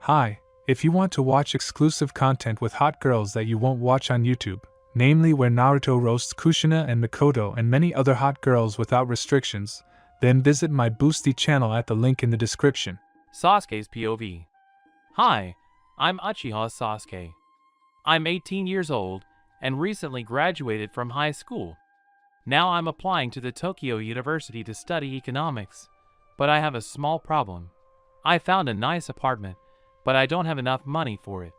Hi, if you want to watch exclusive content with hot girls that you won't watch on YouTube, namely where Naruto roasts Kushina and Mikoto and many other hot girls without restrictions, then visit my Boosty channel at the link in the description. Sasuke's POV. Hi, I'm Uchiha Sasuke. I'm 18 years old and recently graduated from high school. Now I'm applying to the Tokyo University to study economics, but I have a small problem. I found a nice apartment, but I don't have enough money for it.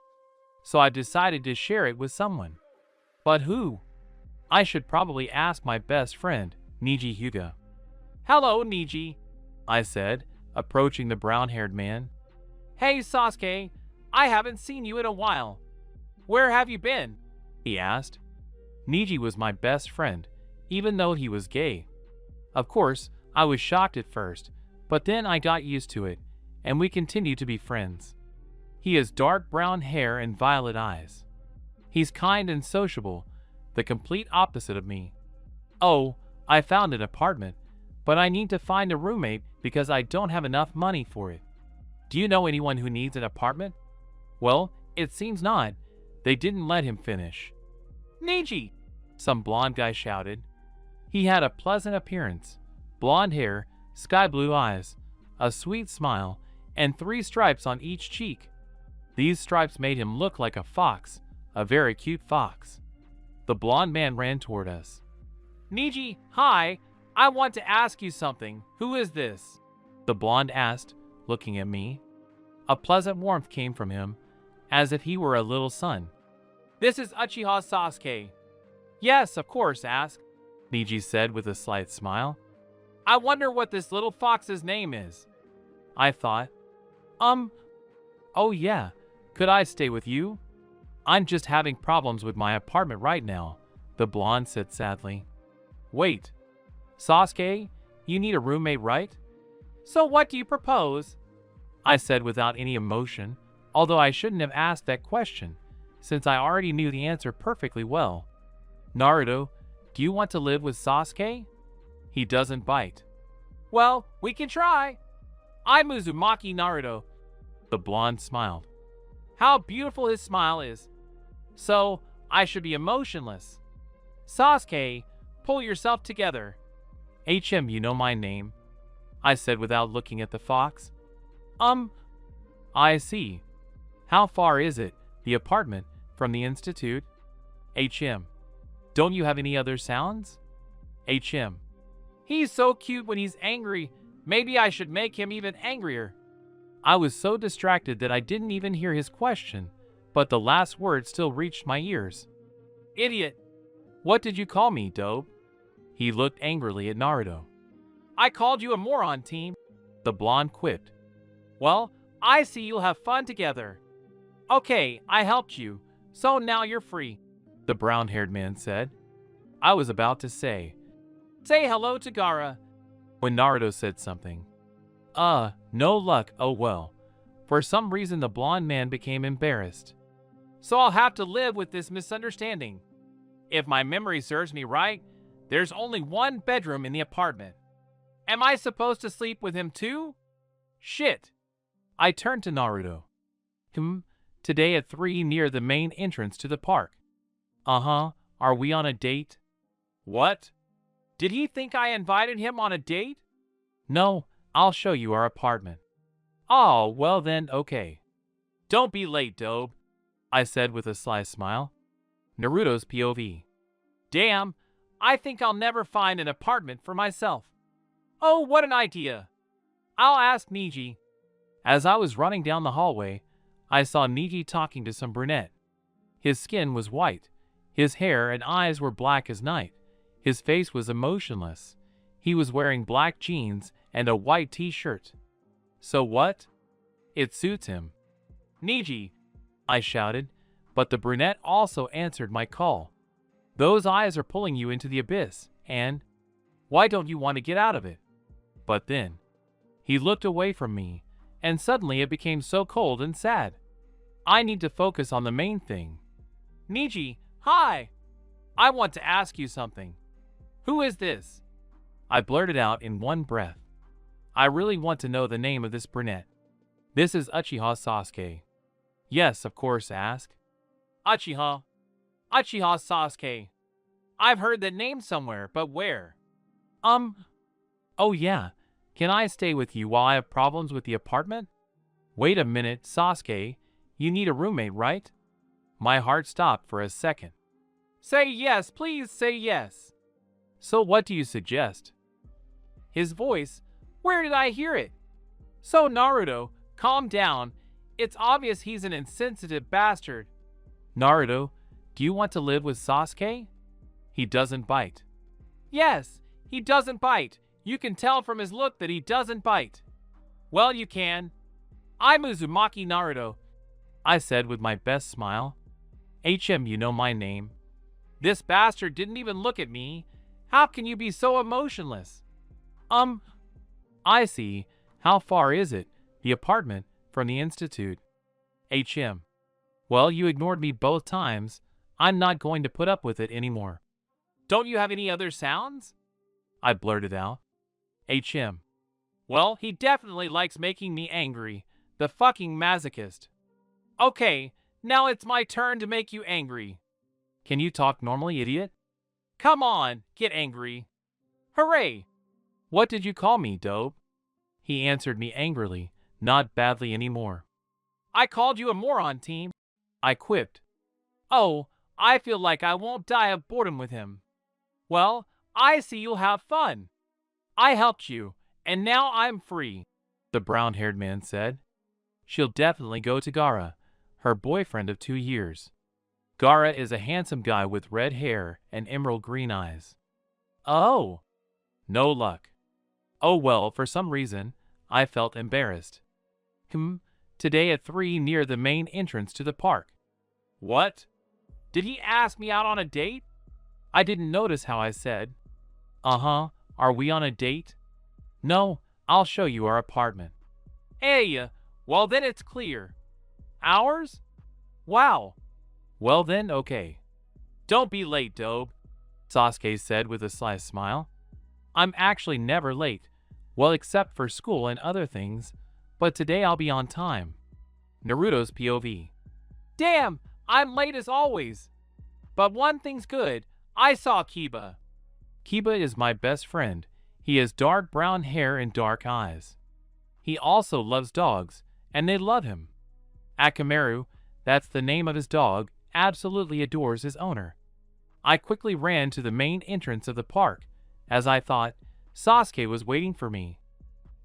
So I decided to share it with someone. But who? I should probably ask my best friend, Niji Hyuga. Hello, Niji, I said, approaching the brown-haired man. Hey, Sasuke, I haven't seen you in a while. Where have you been? He asked. Niji was my best friend, even though he was gay. Of course, I was shocked at first, but then I got used to it, and we continued to be friends. He has dark brown hair and violet eyes. He's kind and sociable, the complete opposite of me. Oh, I found an apartment, but I need to find a roommate because I don't have enough money for it. Do you know anyone who needs an apartment? Well, it seems not. They didn't let him finish. Niji! Some blonde guy shouted. He had a pleasant appearance, blonde hair, sky blue eyes, a sweet smile, and 3 stripes on each cheek. These stripes made him look like a fox, a very cute fox. The blonde man ran toward us. Niji, hi, I want to ask you something. Who is this? The blonde asked, looking at me. A pleasant warmth came from him, as if he were a little son. This is Uchiha Sasuke. Yes, of course, ask, Niji said with a slight smile. I wonder what this little fox's name is. I thought, oh yeah, could I stay with you? I'm just having problems with my apartment right now, the blonde said sadly. Wait, Sasuke, you need a roommate, right? So what do you propose? I said without any emotion, although I shouldn't have asked that question, since I already knew the answer perfectly well. Naruto, do you want to live with Sasuke? He doesn't bite. Well, we can try. I'm Uzumaki Naruto. The blonde smiled. How beautiful his smile is. So, I should be emotionless. Sasuke, pull yourself together. You know my name, I said without looking at the fox. I see. How far is it, the apartment, from the institute? Don't you have any other sounds? He's so cute when he's angry. Maybe I should make him even angrier. I was so distracted that I didn't even hear his question, but the last word still reached my ears. Idiot! What did you call me, dope? He looked angrily at Naruto. I called you a moron, team, the blonde quipped. Well, I see you'll have fun together. Okay, I helped you, so now you're free, the brown-haired man said. I was about to say hello to Gaara, when Naruto said something. No luck, oh well. For some reason the blonde man became embarrassed. So I'll have to live with this misunderstanding. If my memory serves me right, there's only one bedroom in the apartment. Am I supposed to sleep with him too? Shit. I turned to Naruto. Today at 3 near the main entrance to the park. Are we on a date? What? Did he think I invited him on a date? No, I'll show you our apartment. Oh, well then, okay. Don't be late, Dobe, I said with a sly smile. Naruto's POV. Damn, I think I'll never find an apartment for myself. Oh, what an idea. I'll ask Niji. As I was running down the hallway, I saw Niji talking to some brunette. His skin was white. His hair and eyes were black as night. His face was emotionless. He was wearing black jeans and a white t-shirt. So what? It suits him. Niji, I shouted, but the brunette also answered my call. Those eyes are pulling you into the abyss, and why don't you want to get out of it? But then, he looked away from me, and suddenly it became so cold and sad. I need to focus on the main thing. Niji, hi! I want to ask you something. Who is this? I blurted out in one breath. I really want to know the name of this brunette. This is Uchiha Sasuke. Yes, of course, ask. Uchiha. Uchiha Sasuke. I've heard that name somewhere, but where? Oh yeah. Can I stay with you while I have problems with the apartment? Wait a minute, Sasuke. You need a roommate, right? My heart stopped for a second. Say yes, please say yes. So what do you suggest? His voice. Where did I hear it? So Naruto, calm down. It's obvious he's an insensitive bastard. Naruto, do you want to live with Sasuke? He doesn't bite. Yes, he doesn't bite. You can tell from his look that he doesn't bite. Well, you can. I'm Uzumaki Naruto, I said with my best smile. You know my name. This bastard didn't even look at me. How can you be so emotionless? I see. How far is it, the apartment, from the institute? Well, you ignored me both times. I'm not going to put up with it anymore. Don't you have any other sounds? I blurted out. Well, he definitely likes making me angry. The fucking masochist. Okay, now it's my turn to make you angry. Can you talk normally, idiot? Come on, get angry. Hooray! What did you call me, dope? He answered me angrily, not badly anymore. I called you a moron, team. I quipped. Oh, I feel like I won't die of boredom with him. Well, I see you'll have fun. I helped you, and now I'm free, the brown-haired man said. She'll definitely go to Gaara, her boyfriend of 2 years. Gaara is a handsome guy with red hair and emerald green eyes. Oh, no luck. Oh well, for some reason, I felt embarrassed. Today at 3 near the main entrance to the park. What? Did he ask me out on a date? I didn't notice how I said. Are we on a date? No, I'll show you our apartment. Hey, well then it's clear. Ours? Wow. Well then, okay. Don't be late, Dobe, Sasuke said with a sly smile. I'm actually never late. Well, except for school and other things, but today I'll be on time. Naruto's POV. Damn, I'm late as always. But one thing's good, I saw Kiba. Kiba is my best friend. He has dark brown hair and dark eyes. He also loves dogs, and they love him. Akamaru, that's the name of his dog, absolutely adores his owner. I quickly ran to the main entrance of the park, as I thought Sasuke was waiting for me.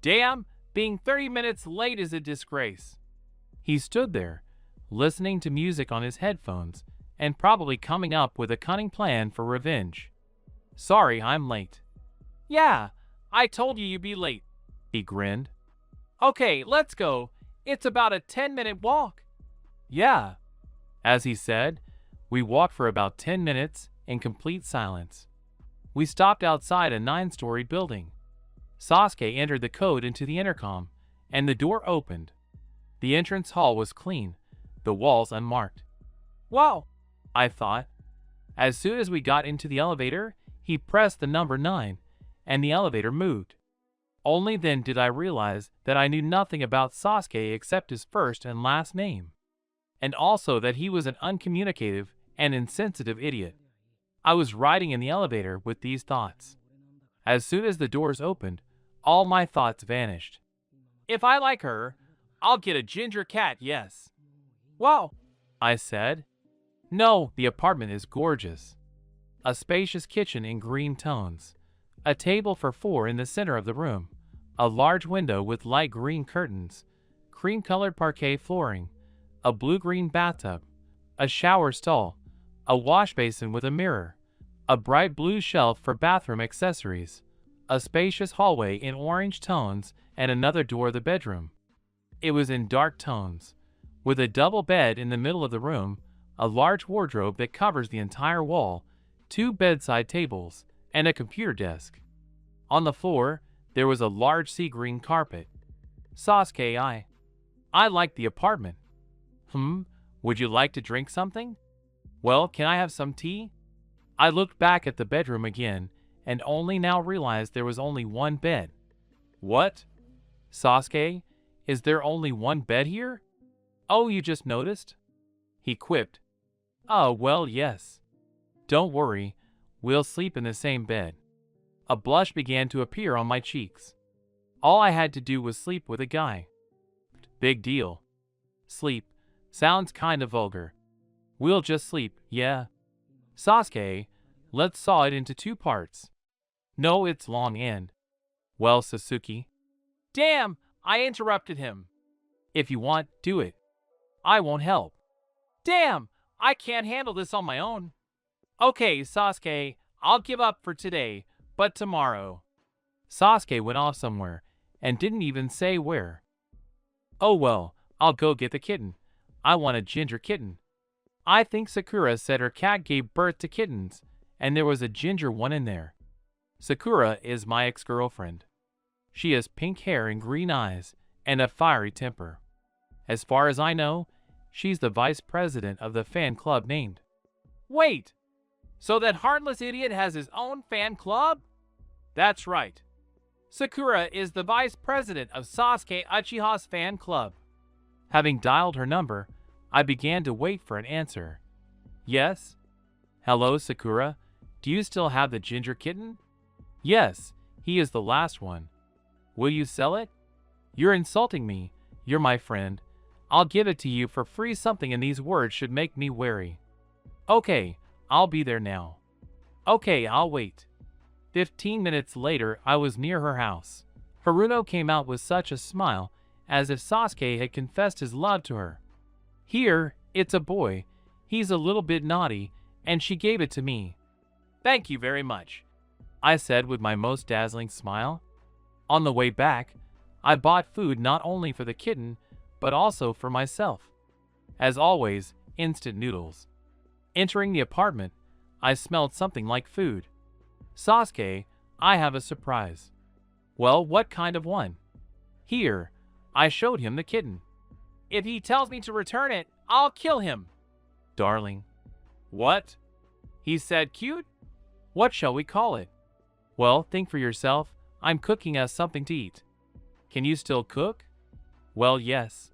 Damn, being 30 minutes late is a disgrace. He stood there, listening to music on his headphones, and probably coming up with a cunning plan for revenge. Sorry, I'm late. Yeah, I told you you'd be late, he grinned. Okay, let's go. It's about a 10-minute walk. Yeah. As he said, we walked for about 10 minutes in complete silence. We stopped outside a 9-storied building. Sasuke entered the code into the intercom, and the door opened. The entrance hall was clean, the walls unmarked. Wow, I thought. As soon as we got into the elevator, he pressed the number 9, and the elevator moved. Only then did I realize that I knew nothing about Sasuke except his first and last name, and also that he was an uncommunicative and insensitive idiot. I was riding in the elevator with these thoughts. As soon as the doors opened, all my thoughts vanished. If I like her, I'll get a ginger cat, yes. Wow, I said. No, the apartment is gorgeous. A spacious kitchen in green tones. A table for 4 in the center of the room. A large window with light green curtains. Cream-colored parquet flooring. A blue-green bathtub. A shower stall. A wash basin with a mirror. A bright blue shelf for bathroom accessories. A spacious hallway in orange tones and another door to the bedroom. It was in dark tones. With a double bed in the middle of the room, a large wardrobe that covers the entire wall, 2 bedside tables, and a computer desk. On the floor, there was a large sea green carpet. Sasuke, I like the apartment. Would you like to drink something? Well, can I have some tea? I looked back at the bedroom again, and only now realized there was only one bed. What? Sasuke, Is there only one bed here? Oh, you just noticed? He quipped. Oh, well, yes. Don't worry, we'll sleep in the same bed. A blush began to appear on my cheeks. All I had to do was sleep with a guy. Big deal. Sleep. Sounds kinda vulgar. We'll just sleep, yeah. Sasuke, let's saw it into 2 parts. No, it's long and. Well, Sasuke. Damn, I interrupted him. If you want, do it. I won't help. Damn, I can't handle this on my own. Okay, Sasuke, I'll give up for today, but tomorrow. Sasuke went off somewhere, and didn't even say where. Oh well, I'll go get the kitten. I want a ginger kitten. I think Sakura said her cat gave birth to kittens, and there was a ginger one in there. Sakura is my ex-girlfriend. She has pink hair and green eyes, and a fiery temper. As far as I know, she's the vice president of the fan club named. Wait! So that heartless idiot has his own fan club? That's right. Sakura is the vice president of Sasuke Uchiha's fan club. Having dialed her number, I began to wait for an answer. Yes? Hello, Sakura. Do you still have the ginger kitten? Yes, he is the last one. Will you sell it? You're insulting me. You're my friend. I'll give it to you for free. Something in these words should make me wary. Okay, I'll be there now. Okay, I'll wait. 15 minutes later, I was near her house. Haruno came out with such a smile, as if Sasuke had confessed his love to her. Here, it's a boy. He's a little bit naughty, and she gave it to me. Thank you very much, I said with my most dazzling smile. On the way back, I bought food not only for the kitten, but also for myself. As always, instant noodles. Entering the apartment, I smelled something like food. Sasuke, I have a surprise. Well, what kind of one? Here, I showed him the kitten. If he tells me to return it, I'll kill him. Darling. What? He said cute? What shall we call it? Well, think for yourself. I'm cooking us something to eat. Can you still cook? Well, yes.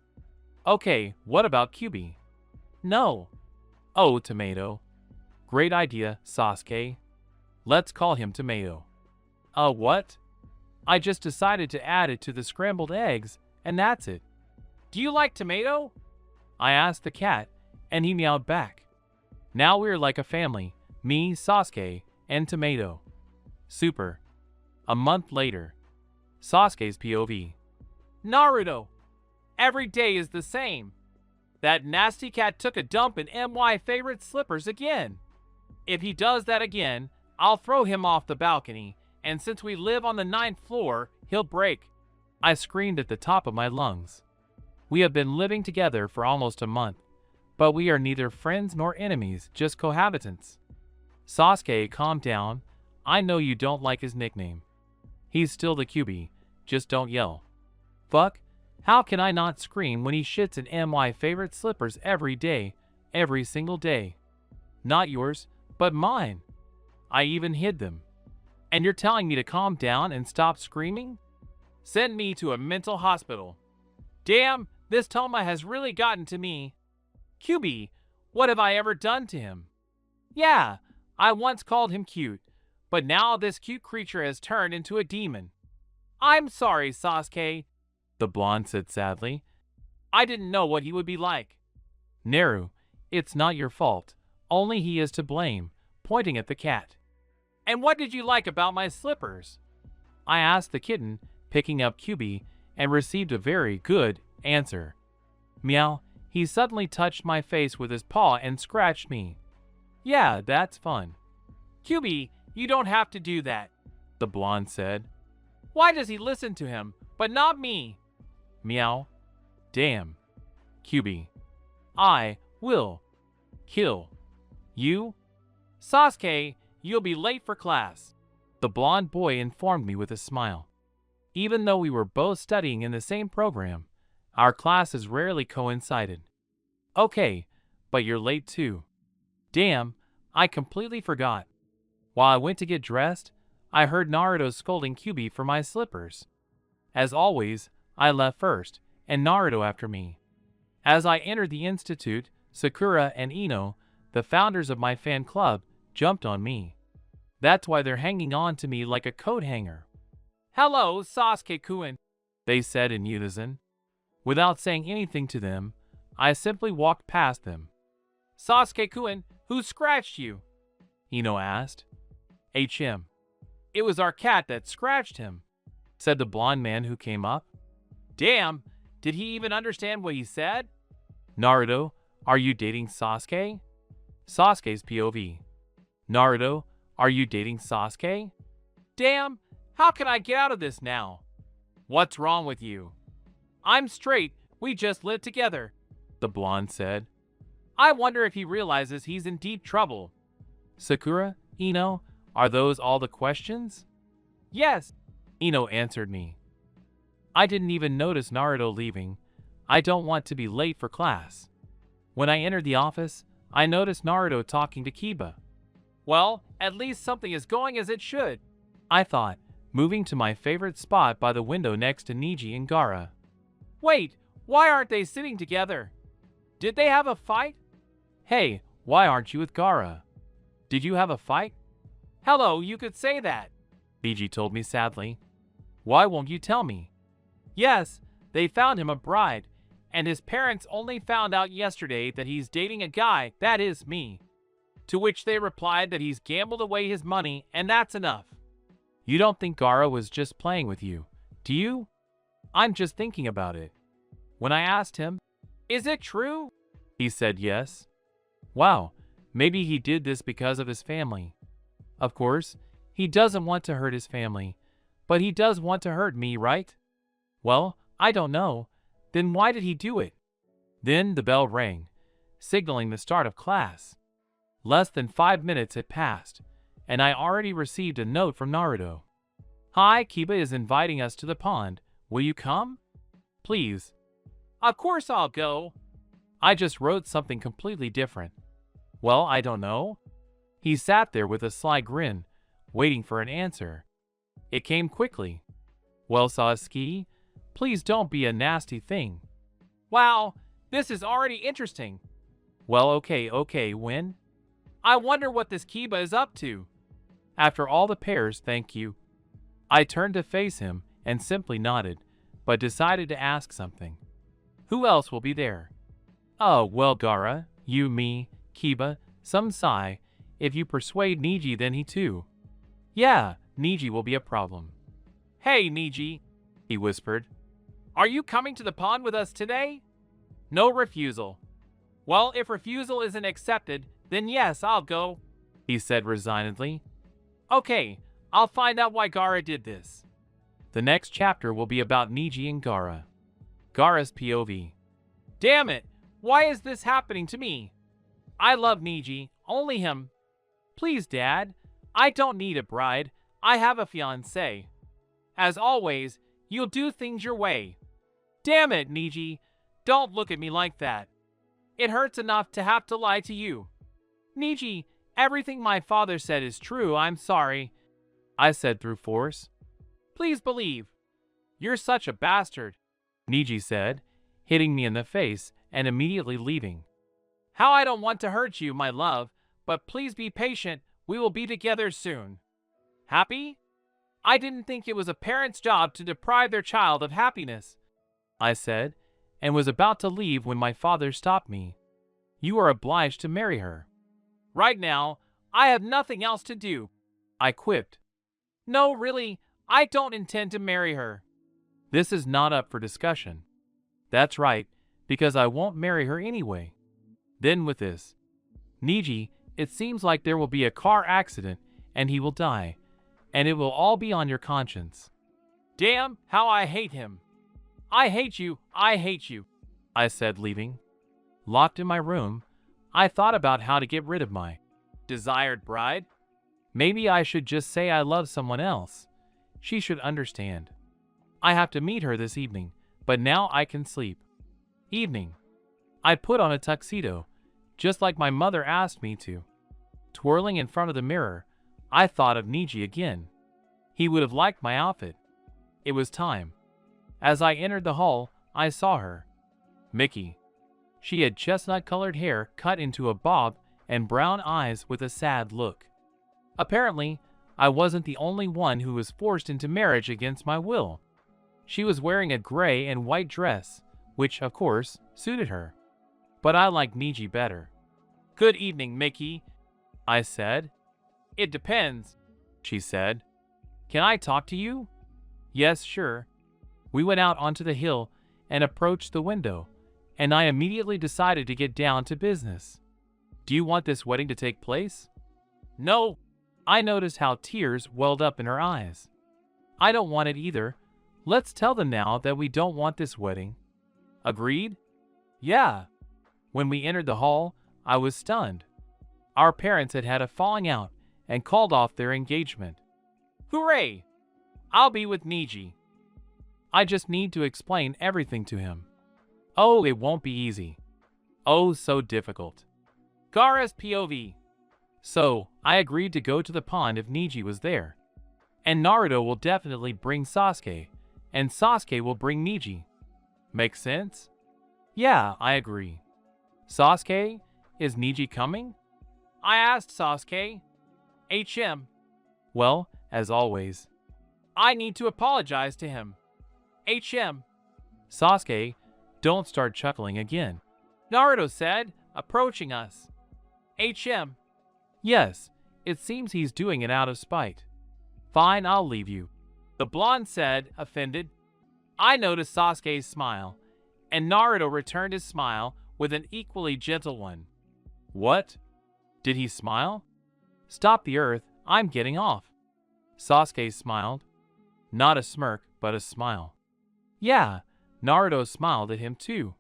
Okay, what about QB? No. Oh, Tomato. Great idea, Sasuke. Let's call him Tomato. What? I just decided to add it to the scrambled eggs, and that's it. Do you like tomato? I asked the cat, and he meowed back. Now we're like a family, me, Sasuke, and Tomato. Super. A month later. Sasuke's POV. Naruto. Every day is the same. That nasty cat took a dump in MY favorite slippers again. If he does that again, I'll throw him off the balcony, and since we live on the 9th floor, he'll break. I screamed at the top of my lungs. We have been living together for almost a month, but we are neither friends nor enemies, just cohabitants. Sasuke, calm down. I know you don't like his nickname. He's still the QB, just don't yell. Fuck, how can I not scream when he shits in MY favorite slippers every day, every single day? Not yours, but mine. I even hid them. And you're telling me to calm down and stop screaming? Send me to a mental hospital. Damn, this Toma has really gotten to me. QB, what have I ever done to him? Yeah, I once called him cute, but now this cute creature has turned into a demon. I'm sorry, Sasuke, the blonde said sadly. I didn't know what he would be like. Naru, it's not your fault. Only he is to blame, pointing at the cat. And what did you like about my slippers? I asked the kitten, picking up QB, and received a very good answer. Meow, he suddenly touched my face with his paw and scratched me. Yeah, that's fun. QB, you don't have to do that, the blonde said. Why does he listen to him, but not me? Meow. Damn. QB. I will kill you. Sasuke, you'll be late for class, the blonde boy informed me with a smile. Even though we were both studying in the same program, our classes rarely coincided. Okay, but you're late too. Damn, I completely forgot. While I went to get dressed, I heard Naruto scolding QB for my slippers. As always, I left first, and Naruto after me. As I entered the institute, Sakura and Ino, the founders of my fan club, jumped on me. That's why they're hanging on to me like a coat hanger. "Hello, Sasuke-kun," they said in unison. Without saying anything to them, I simply walked past them. "Sasuke-kun, who scratched you?" Ino asked. "HM. It was our cat that scratched him," said the blonde man who came up. "Damn, did he even understand what he said?" "Naruto, are you dating Sasuke?" Sasuke's POV. "Naruto, are you dating Sasuke?" "Damn, how can I get out of this now?" "What's wrong with you?" "I'm straight, we just live together," the blonde said. "I wonder if he realizes he's in deep trouble." "Sakura, Ino, are those all the questions?" "Yes," Ino answered me. I didn't even notice Naruto leaving. I don't want to be late for class. When I entered the office, I noticed Naruto talking to Kiba. Well, at least something is going as it should, I thought, moving to my favorite spot by the window next to Neji and Gaara. Wait, why aren't they sitting together? Did they have a fight? Hey, why aren't you with Gaara? Did you have a fight? Hello, you could say that, Neji told me sadly. Why won't you tell me? Yes, they found him a bride, and his parents only found out yesterday that he's dating a guy, that is me. To which they replied that he's gambled away his money, and that's enough. You don't think Gaara was just playing with you, do you? I'm just thinking about it. When I asked him, is it true? He said yes. Wow, maybe he did this because of his family. Of course, he doesn't want to hurt his family, but he does want to hurt me, right? Well, I don't know. Then why did he do it? Then the bell rang, signaling the start of class. Less than 5 minutes had passed, and I already received a note from Naruto. Hi, Kiba is inviting us to the pond. Will you come? Please. Of course I'll go. I just wrote something completely different. Well, I don't know. He sat there with a sly grin, waiting for an answer. It came quickly. Well, Sasuke, please don't be a nasty thing. Wow, this is already interesting. Well, okay, when? I wonder what this Kiba is up to. After all the pairs, thank you. I turned to face him and simply nodded, but decided to ask something. Who else will be there? Oh, well, Gaara, you, me, Kiba, some Sai. If you persuade Neji, then he too. Yeah, Neji will be a problem. Hey, Neji, he whispered. Are you coming to the pond with us today? No refusal. Well, if refusal isn't accepted, then yes, I'll go, he said resignedly. Okay, I'll find out why Gaara did this. The next chapter will be about Neji and Gaara. Gaara's POV. Damn it, why is this happening to me? I love Neji, only him. Please, Dad, I don't need a bride, I have a fiancé. As always, you'll do things your way. Damn it, Neji, don't look at me like that. It hurts enough to have to lie to you. Neji, everything my father said is true, I'm sorry, I said through force. Please believe. You're such a bastard, Neji said, hitting me in the face and immediately leaving. How I don't want to hurt you, my love, but please be patient, we will be together soon. Happy? I didn't think it was a parent's job to deprive their child of happiness, I said, and was about to leave when my father stopped me. You are obliged to marry her. Right now, I have nothing else to do, I quipped. No, really, I don't intend to marry her. This is not up for discussion. That's right, because I won't marry her anyway. Then with this, Neji, it seems like there will be a car accident and he will die, and it will all be on your conscience. Damn, how I hate him. I hate you, I said, leaving. Locked in my room, I thought about how to get rid of my desired bride. Maybe I should just say I love someone else. She should understand. I have to meet her this evening, but now I can sleep. Evening. I put on a tuxedo, just like my mother asked me to. Twirling in front of the mirror, I thought of Neji again. He would have liked my outfit. It was time. As I entered the hall, I saw her. Mickey. She had chestnut-colored hair cut into a bob and brown eyes with a sad look. Apparently, I wasn't the only one who was forced into marriage against my will. She was wearing a gray and white dress, which, of course, suited her. But I liked Niji better. "Good evening, Mickey," I said. "It depends," she said. "Can I talk to you?" "Yes, sure." We went out onto the hill and approached the window, and I immediately decided to get down to business. "Do you want this wedding to take place?" "No." I noticed how tears welled up in her eyes. "I don't want it either. Let's tell them now that we don't want this wedding." "Agreed?" "Yeah." When we entered the hall, I was stunned. Our parents had had a falling out and called off their engagement. "Hooray! I'll be with Niji." I just need to explain everything to him. Oh, it won't be easy. Oh, so difficult. Gaara's POV. So, I agreed to go to the pond if Niji was there. And Naruto will definitely bring Sasuke, and Sasuke will bring Niji. Make sense? Yeah, I agree. Sasuke, is Niji coming? I asked Sasuke. HM. Well, as always. I need to apologize to him. HM. Sasuke, don't start chuckling again. Naruto said, approaching us. HM. Yes, it seems he's doing it out of spite. Fine, I'll leave you. The blonde said, offended. I noticed Sasuke's smile, and Naruto returned his smile with an equally gentle one. What? Did he smile? Stop the earth, I'm getting off. Sasuke smiled. Not a smirk, but a smile. Yeah, Naruto smiled at him too.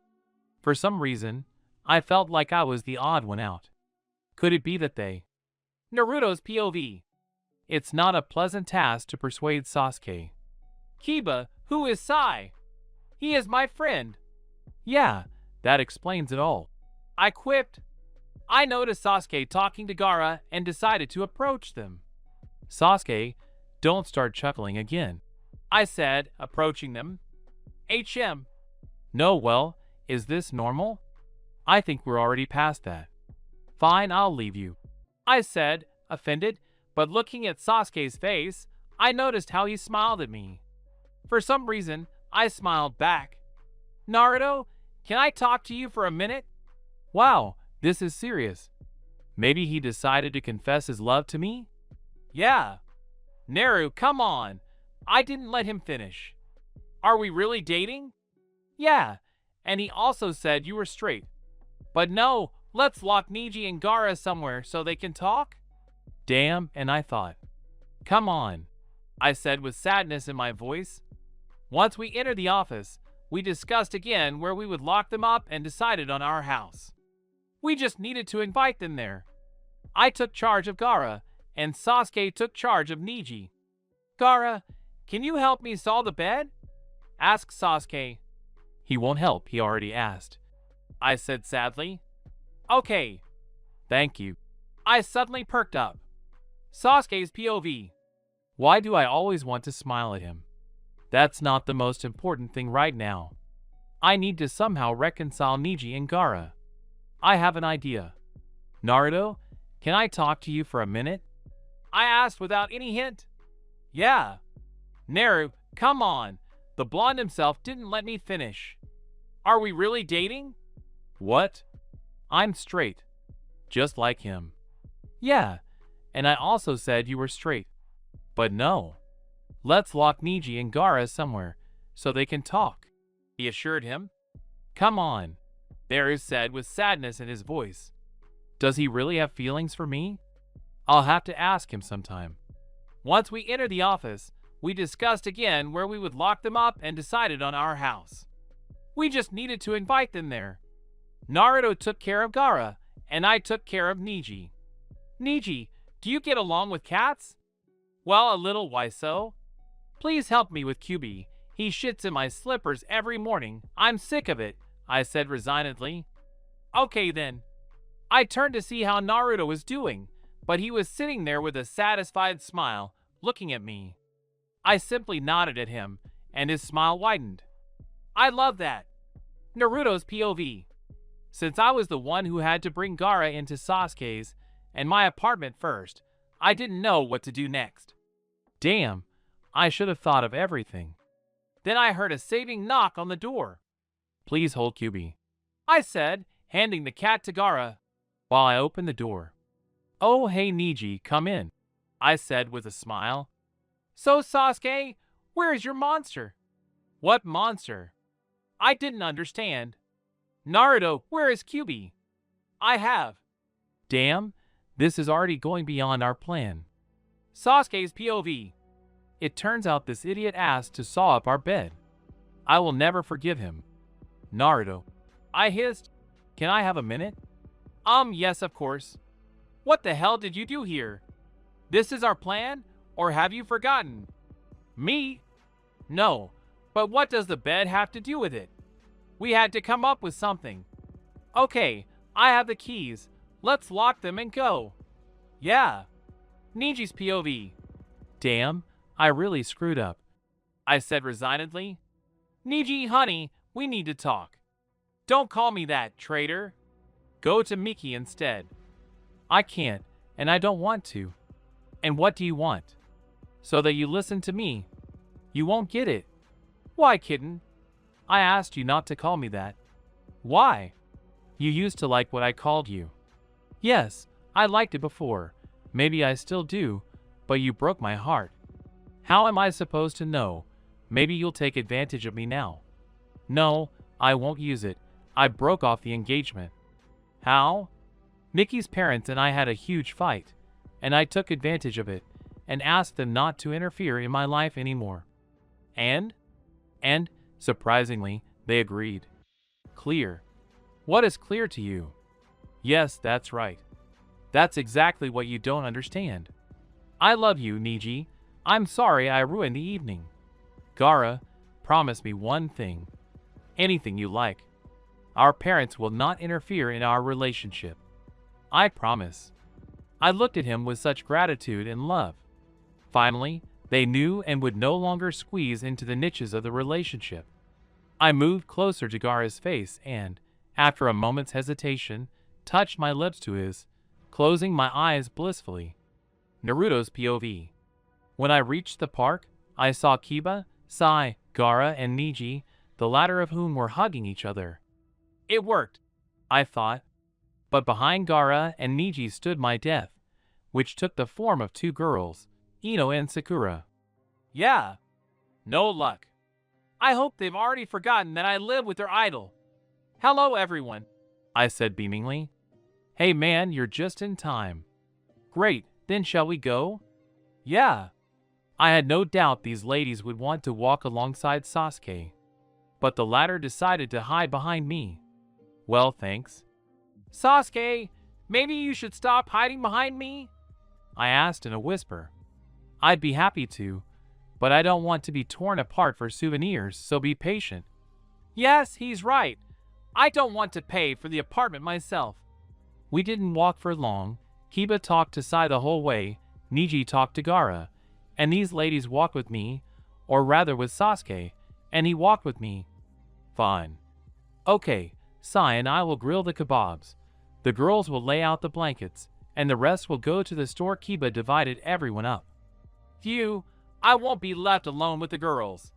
For some reason, I felt like I was the odd one out. Could it be that they... Naruto's POV. It's not a pleasant task to persuade Sasuke. Kiba, who is Sai? He is my friend. Yeah, that explains it all. I quipped. I noticed Sasuke talking to Gaara and decided to approach them. Sasuke, don't start chuckling again. I said, approaching them. HM. No, well, is this normal? I think we're already past that. Fine, I'll leave you. I said, offended, but looking at Sasuke's face, I noticed how he smiled at me. For some reason, I smiled back. Naruto, can I talk to you for a minute? Wow, this is serious. Maybe he decided to confess his love to me? Yeah. Naru, come on. I didn't let him finish. Are we really dating? Yeah, and he also said you were straight. But no, let's lock Niji and Gaara somewhere so they can talk? Damn, and I thought. Come on, I said with sadness in my voice. Once we entered the office, we discussed again where we would lock them up and decided on our house. We just needed to invite them there. I took charge of Gaara, and Sasuke took charge of Niji. Gaara, can you help me saw the bed? Asked Sasuke. He won't help, he already asked. I said sadly. Okay. Thank you. I suddenly perked up. Sasuke's POV. Why do I always want to smile at him? That's not the most important thing right now. I need to somehow reconcile Niji and Gaara. I have an idea. Naruto, can I talk to you for a minute? I asked without any hint. Yeah. Naru, come on. The blonde himself didn't let me finish. Are we really dating? What? I'm straight. Just like him. Yeah, and I also said you were straight. But no. Let's lock Niji and Gaara somewhere so they can talk, he assured him. Come on, Naru said with sadness in his voice. Does he really have feelings for me? I'll have to ask him sometime. Once we entered the office, we discussed again where we would lock them up and decided on our house. We just needed to invite them there. Naruto took care of Gaara, and I took care of Niji. Niji, do you get along with cats? Well, a little, why so? Please help me with Kyubi. He shits in my slippers every morning. I'm sick of it, I said resignedly. Okay then. I turned to see how Naruto was doing, but he was sitting there with a satisfied smile, looking at me. I simply nodded at him, and his smile widened. I love that. Naruto's POV. Since I was the one who had to bring Gaara into Sasuke's and my apartment first, I didn't know what to do next. Damn, I should have thought of everything. Then I heard a saving knock on the door. Please hold Kyubi, I said, handing the cat to Gaara while I opened the door. Oh, hey Niji, come in, I said with a smile. So Sasuke, where is your monster? What monster? I didn't understand. Naruto, where is Kyubi? I have. Damn, this is already going beyond our plan. Sasuke's POV. It turns out this idiot asked to saw up our bed. I will never forgive him. Naruto. I hissed. Can I have a minute? Yes, of course. What the hell did you do here? This is our plan, or have you forgotten? Me? No, but what does the bed have to do with it? We had to come up with something. Okay, I have the keys. Let's lock them and go. Yeah. Niji's POV. Damn, I really screwed up, I said resignedly. Niji, honey, we need to talk. Don't call me that, traitor. Go to Miki instead. I can't, and I don't want to. And what do you want? So that you listen to me. You won't get it. Why, kitten? I asked you not to call me that. Why? You used to like what I called you. Yes, I liked it before. Maybe I still do, but you broke my heart. How am I supposed to know? Maybe you'll take advantage of me now. No, I won't use it. I broke off the engagement. How? Mickey's parents and I had a huge fight, and I took advantage of it and asked them not to interfere in my life anymore. And, surprisingly, they agreed. Clear. What is clear to you? Yes, that's right. That's exactly what you don't understand. I love you, Niji. I'm sorry I ruined the evening. Gaara, promise me one thing. Anything you like. Our parents will not interfere in our relationship. I promise. I looked at him with such gratitude and love. Finally, they knew and would no longer squeeze into the niches of the relationship. I moved closer to Gaara's face and, after a moment's hesitation, touched my lips to his, closing my eyes blissfully. Naruto's POV. When I reached the park, I saw Kiba, Sai, Gaara, and Niji, the latter of whom were hugging each other. It worked, I thought. But behind Gaara and Niji stood my death, which took the form of two girls, Ino and Sakura. Yeah, no luck. I hope they've already forgotten that I live with their idol. Hello, everyone, I said beamingly. Hey man, you're just in time. Great, then shall we go? Yeah. I had no doubt these ladies would want to walk alongside Sasuke, but the latter decided to hide behind me. Well, thanks. Sasuke, maybe you should stop hiding behind me? I asked in a whisper. I'd be happy to, but I don't want to be torn apart for souvenirs, so be patient. Yes, he's right. I don't want to pay for the apartment myself. We didn't walk for long. Kiba talked to Sai the whole way, Niji talked to Gaara, and these ladies walked with me, or rather with Sasuke, and he walked with me. Fine. Okay, Sai and I will grill the kebabs. The girls will lay out the blankets, and the rest will go to the store. Kiba divided everyone up. Phew, I won't be left alone with the girls.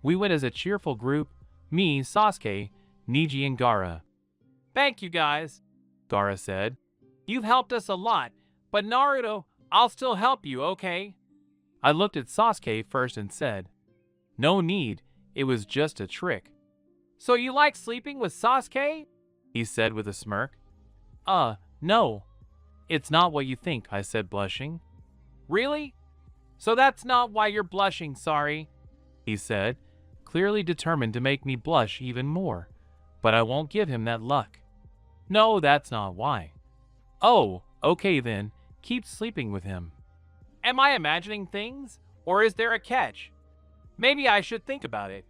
We went as a cheerful group, me, Sasuke, Niji, and Gaara. Thank you guys, Gaara said. You've helped us a lot, but Naruto, I'll still help you, okay? I looked at Sasuke first and said, no need, it was just a trick. So you like sleeping with Sasuke? He said with a smirk. No. It's not what you think, I said, blushing. Really? So that's not why you're blushing, sorry, he said, clearly determined to make me blush even more, but I won't give him that luck. No, that's not why. Oh, okay then, keep sleeping with him. Am I imagining things, or is there a catch? Maybe I should think about it.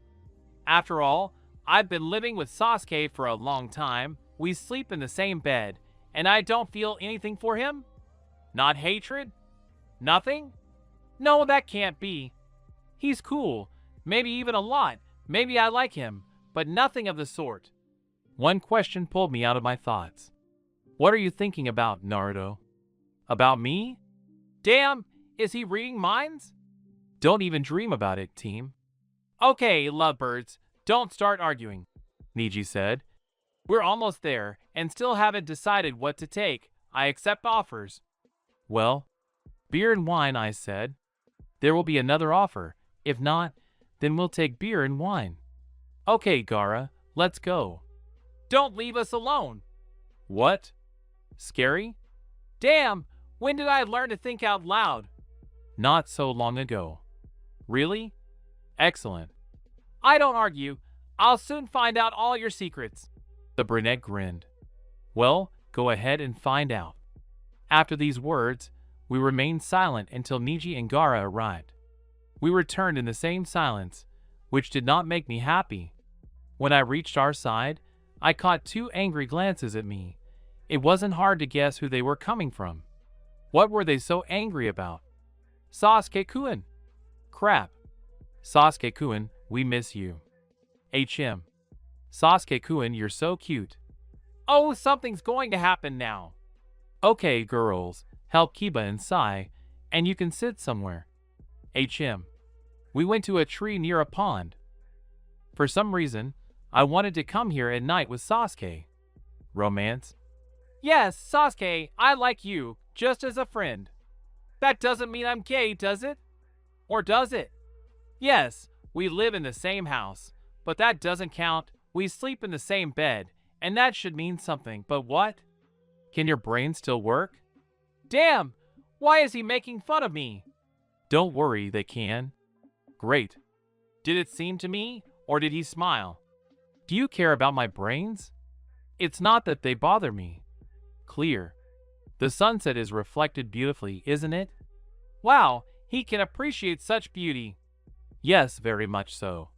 After all, I've been living with Sasuke for a long time, we sleep in the same bed, and I don't feel anything for him? Not hatred? Nothing? No, that can't be. He's cool, maybe even a lot, maybe I like him, but nothing of the sort. One question pulled me out of my thoughts. What are you thinking about, Naruto? About me? Damn, is he reading minds? Don't even dream about it, team. Okay, lovebirds, don't start arguing, Neji said. We're almost there and still haven't decided what to take. I accept offers. Well, beer and wine, I said. There will be another offer. If not, then we'll take beer and wine. Okay, Gaara, let's go. Don't leave us alone. What? Scary? Damn, when did I learn to think out loud? Not so long ago. Really? Excellent. I don't argue. I'll soon find out all your secrets. The brunette grinned. Well, go ahead and find out. After these words, we remained silent until Neji and Gaara arrived. We returned in the same silence, which did not make me happy. When I reached our side, I caught two angry glances at me. It wasn't hard to guess who they were coming from. What were they so angry about? Sasuke-kun. Crap. Sasuke-kun, we miss you. HM. Sasuke-kun, you're so cute. Oh, something's going to happen now. Okay, girls, help Kiba and Sai, and you can sit somewhere. HM. We went to a tree near a pond. For some reason, I wanted to come here at night with Sasuke. Romance? Yes, Sasuke, I like you, just as a friend. That doesn't mean I'm gay, does it? Or does it? Yes, we live in the same house, but that doesn't count. We sleep in the same bed, and that should mean something, but what? Can your brain still work? Damn, why is he making fun of me? Don't worry, they can. Great. Did it seem to me, or did he smile? Do you care about my brains? It's not that they bother me. Clear. The sunset is reflected beautifully, isn't it? Wow, he can appreciate such beauty. Yes, very much so.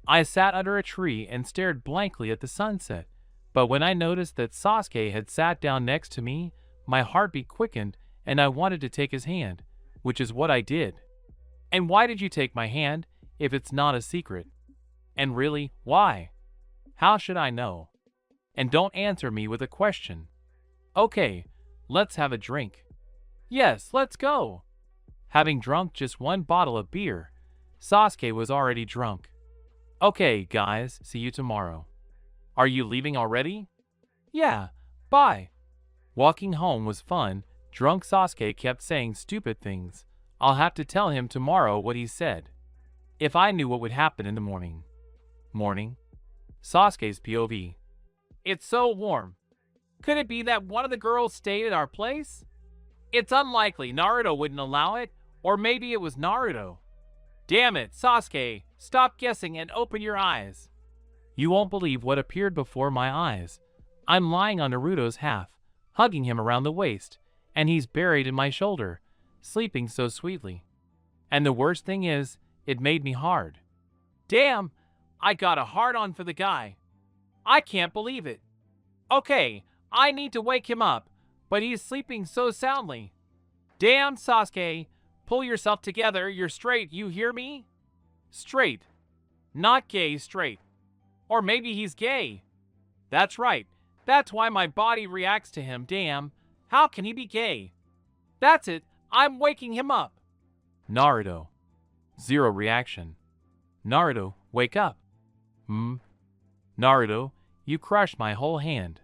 I sat under a tree and stared blankly at the sunset, but when I noticed that Sasuke had sat down next to me, my heartbeat quickened and I wanted to take his hand, which is what I did. And why did you take my hand, if it's not a secret? And really, why? How should I know? And don't answer me with a question. Okay, let's have a drink. Yes, let's go. Having drunk just one bottle of beer, Sasuke was already drunk. Okay, guys, see you tomorrow. Are you leaving already? Yeah, bye. Walking home was fun. Drunk Sasuke kept saying stupid things. I'll have to tell him tomorrow what he said. If I knew what would happen in the morning. Morning? Sasuke's POV. It's so warm. Could it be that one of the girls stayed at our place? It's unlikely. Naruto wouldn't allow it, or maybe it was Naruto. Damn it, Sasuke, stop guessing and open your eyes. You won't believe what appeared before my eyes. I'm lying on Naruto's half, hugging him around the waist, and he's buried in my shoulder, sleeping so sweetly. And the worst thing is, it made me hard. Damn, I got a hard-on for the guy. I can't believe it. Okay, I need to wake him up, but he's sleeping so soundly. Damn, Sasuke, pull yourself together, you're straight, you hear me? Straight. Not gay, straight. Or maybe he's gay. That's right, that's why my body reacts to him, damn. How can he be gay? That's it, I'm waking him up. Naruto. Zero reaction. Naruto, wake up. Naruto, you crushed my whole hand.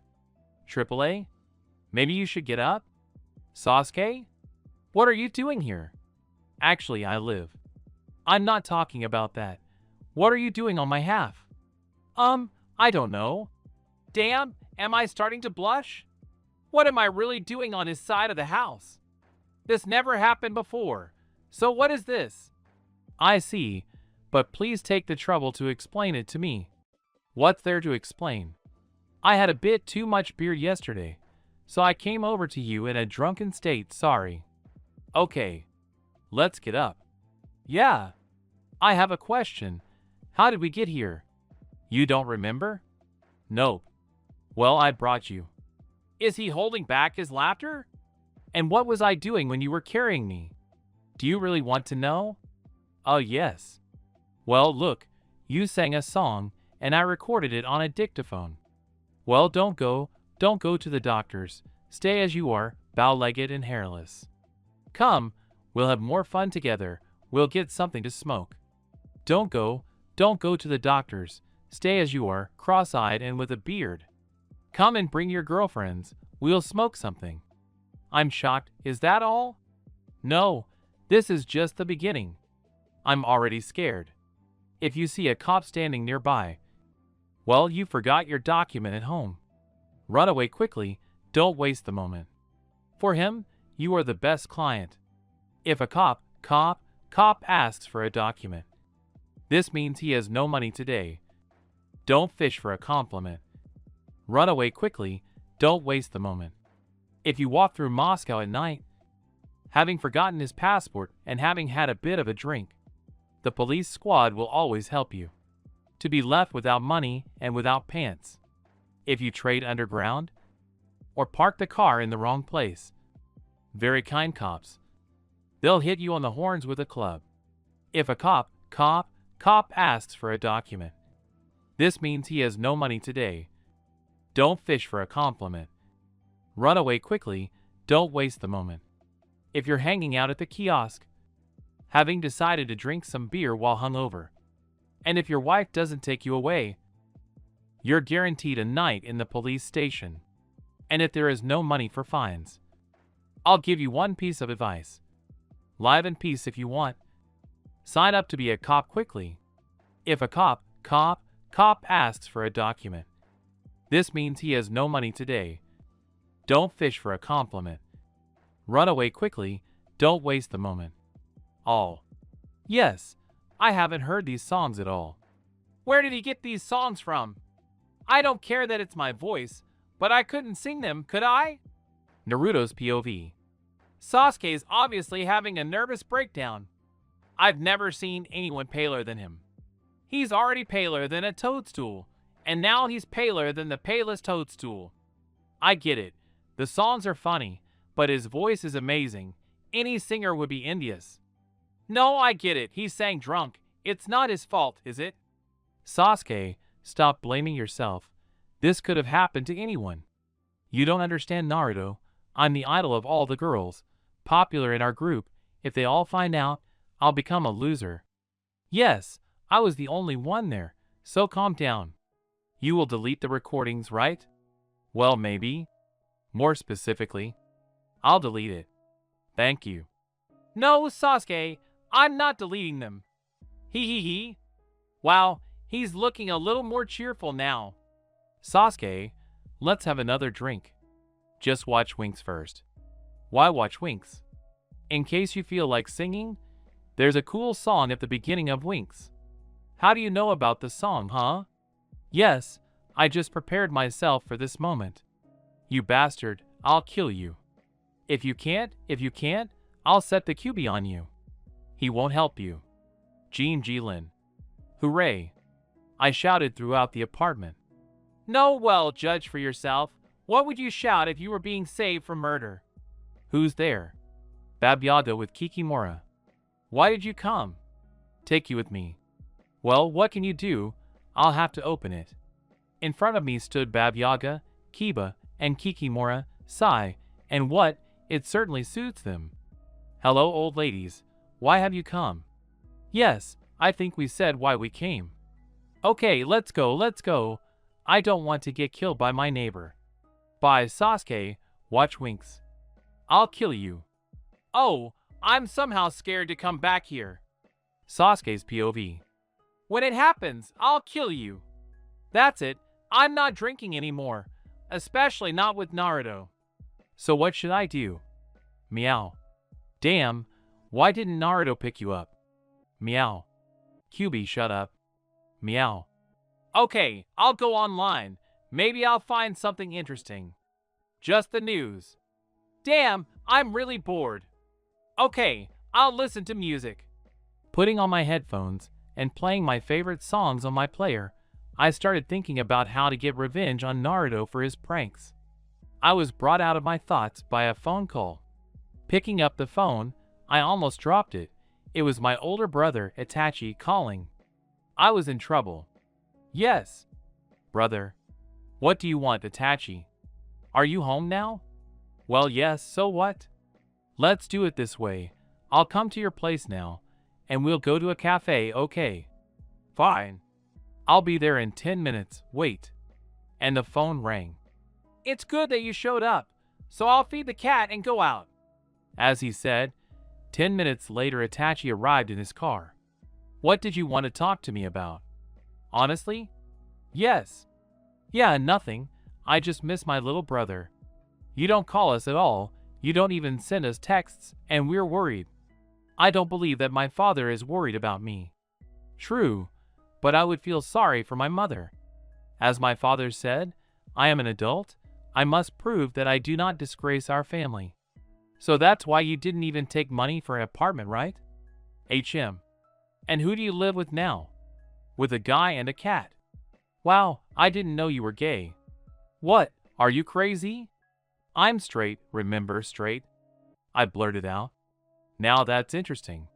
AAA? Maybe you should get up? Sasuke? What are you doing here? Actually, I live. I'm not talking about that. What are you doing on my half? I don't know. Damn, am I starting to blush? What am I really doing on his side of the house? This never happened before. So what is this? I see, but please take the trouble to explain it to me. What's there to explain? I had a bit too much beer yesterday, so I came over to you in a drunken state, sorry. Okay, let's get up. Yeah, I have a question. How did we get here? You don't remember? Nope. Well, I brought you. Is he holding back his laughter? And what was I doing when you were carrying me? Do you really want to know? Oh, yes. Well, look, you sang a song, and I recorded it on a dictaphone. Well, don't go to the doctors. Stay as you are, bow-legged and hairless. Come, we'll have more fun together. We'll get something to smoke. Don't go to the doctors. Stay as you are, cross-eyed and with a beard. Come and bring your girlfriends. We'll smoke something. I'm shocked. Is that all? No, this is just the beginning. I'm already scared. If you see a cop standing nearby, well, you forgot your document at home. Run away quickly. Don't waste the moment. For him, you are the best client. If a cop asks for a document, this means he has no money today. Don't fish for a compliment. Run away quickly. Don't waste the moment. If you walk through Moscow at night, having forgotten his passport and having had a bit of a drink, the police squad will always help you. To be left without money and without pants. If you trade underground or park the car in the wrong place, very kind cops, they'll hit you on the horns with a club. If a cop asks for a document, this means he has no money today. Don't fish for a compliment. Run away quickly. Don't waste the moment. If you're hanging out at the kiosk, having decided to drink some beer while hungover, and if your wife doesn't take you away, you're guaranteed a night in the police station. And if there is no money for fines, I'll give you one piece of advice. Live in peace if you want. Sign up to be a cop quickly. If a cop asks for a document, this means he has no money today. Don't fish for a compliment. Run away quickly. Don't waste the moment. All. Yes, I haven't heard these songs at all. Where did he get these songs from? I don't care that it's my voice, but I couldn't sing them, could I? Naruto's POV. Sasuke's obviously having a nervous breakdown. I've never seen anyone paler than him. He's already paler than a toadstool, and now he's paler than the palest toadstool. I get it. The songs are funny, but his voice is amazing. Any singer would be envious. No, I get it. He sang drunk. It's not his fault, is it? Sasuke, stop blaming yourself. This could have happened to anyone. You don't understand Naruto. I'm the idol of all the girls, popular in our group. If they all find out, I'll become a loser. Yes, I was the only one there, so calm down. You will delete the recordings, right? Well, maybe. More specifically, I'll delete it. Thank you. No, Sasuke, I'm not deleting them. He. Wow, he's looking a little more cheerful now. Sasuke, let's have another drink. Just watch Winx first. Why watch Winx? In case you feel like singing, there's a cool song at the beginning of Winx. How do you know about the song, huh? Yes, I just prepared myself for this moment. You bastard, I'll kill you. If you can't, I'll set the QB on you. He won't help you. Jean Jilin. Hooray! I shouted throughout the apartment. No, well, judge for yourself. What would you shout if you were being saved from murder? Who's there? Baba Yaga with Kikimora. Why did you come? Take you with me. Well, what can you do? I'll have to open it. In front of me stood Baba Yaga, Kiba, and Kikimora, sigh, and what? It certainly suits them. Hello, old ladies. Why have you come? Yes, I think we said why we came. Okay, let's go. I don't want to get killed by my neighbor. Bye, Sasuke. Watch Winx. I'll kill you. Oh, I'm somehow scared to come back here. Sasuke's POV. When it happens, I'll kill you. That's it. I'm not drinking anymore. Especially not with Naruto. So what should I do? Meow. Damn, why didn't Naruto pick you up? Meow. QB, shut up. Meow. Okay, I'll go online. Maybe I'll find something interesting. Just the news. Damn, I'm really bored. Okay, I'll listen to music. Putting on my headphones and playing my favorite songs on my player, I started thinking about how to get revenge on Naruto for his pranks. I was brought out of my thoughts by a phone call. Picking up the phone, I almost dropped it. It was my older brother, Itachi, calling. I was in trouble. Yes. Brother. What do you want, Itachi? Are you home now? Well, yes, so what? Let's do it this way. I'll come to your place now, and we'll go to a cafe, okay? Fine. I'll be there in 10 minutes, wait. And the phone rang. It's good that you showed up, so I'll feed the cat and go out. As he said, 10 minutes later Itachi arrived in his car. What did you want to talk to me about? Honestly? Yes. Yeah, nothing. I just miss my little brother. You don't call us at all, you don't even send us texts, and we're worried. I don't believe that my father is worried about me. True, but I would feel sorry for my mother. As my father said, I am an adult. I must prove that I do not disgrace our family. So that's why you didn't even take money for an apartment, right? HM. And who do you live with now? With a guy and a cat. Wow, I didn't know you were gay. What, are you crazy? I'm straight, remember, straight. I blurted out. Now that's interesting.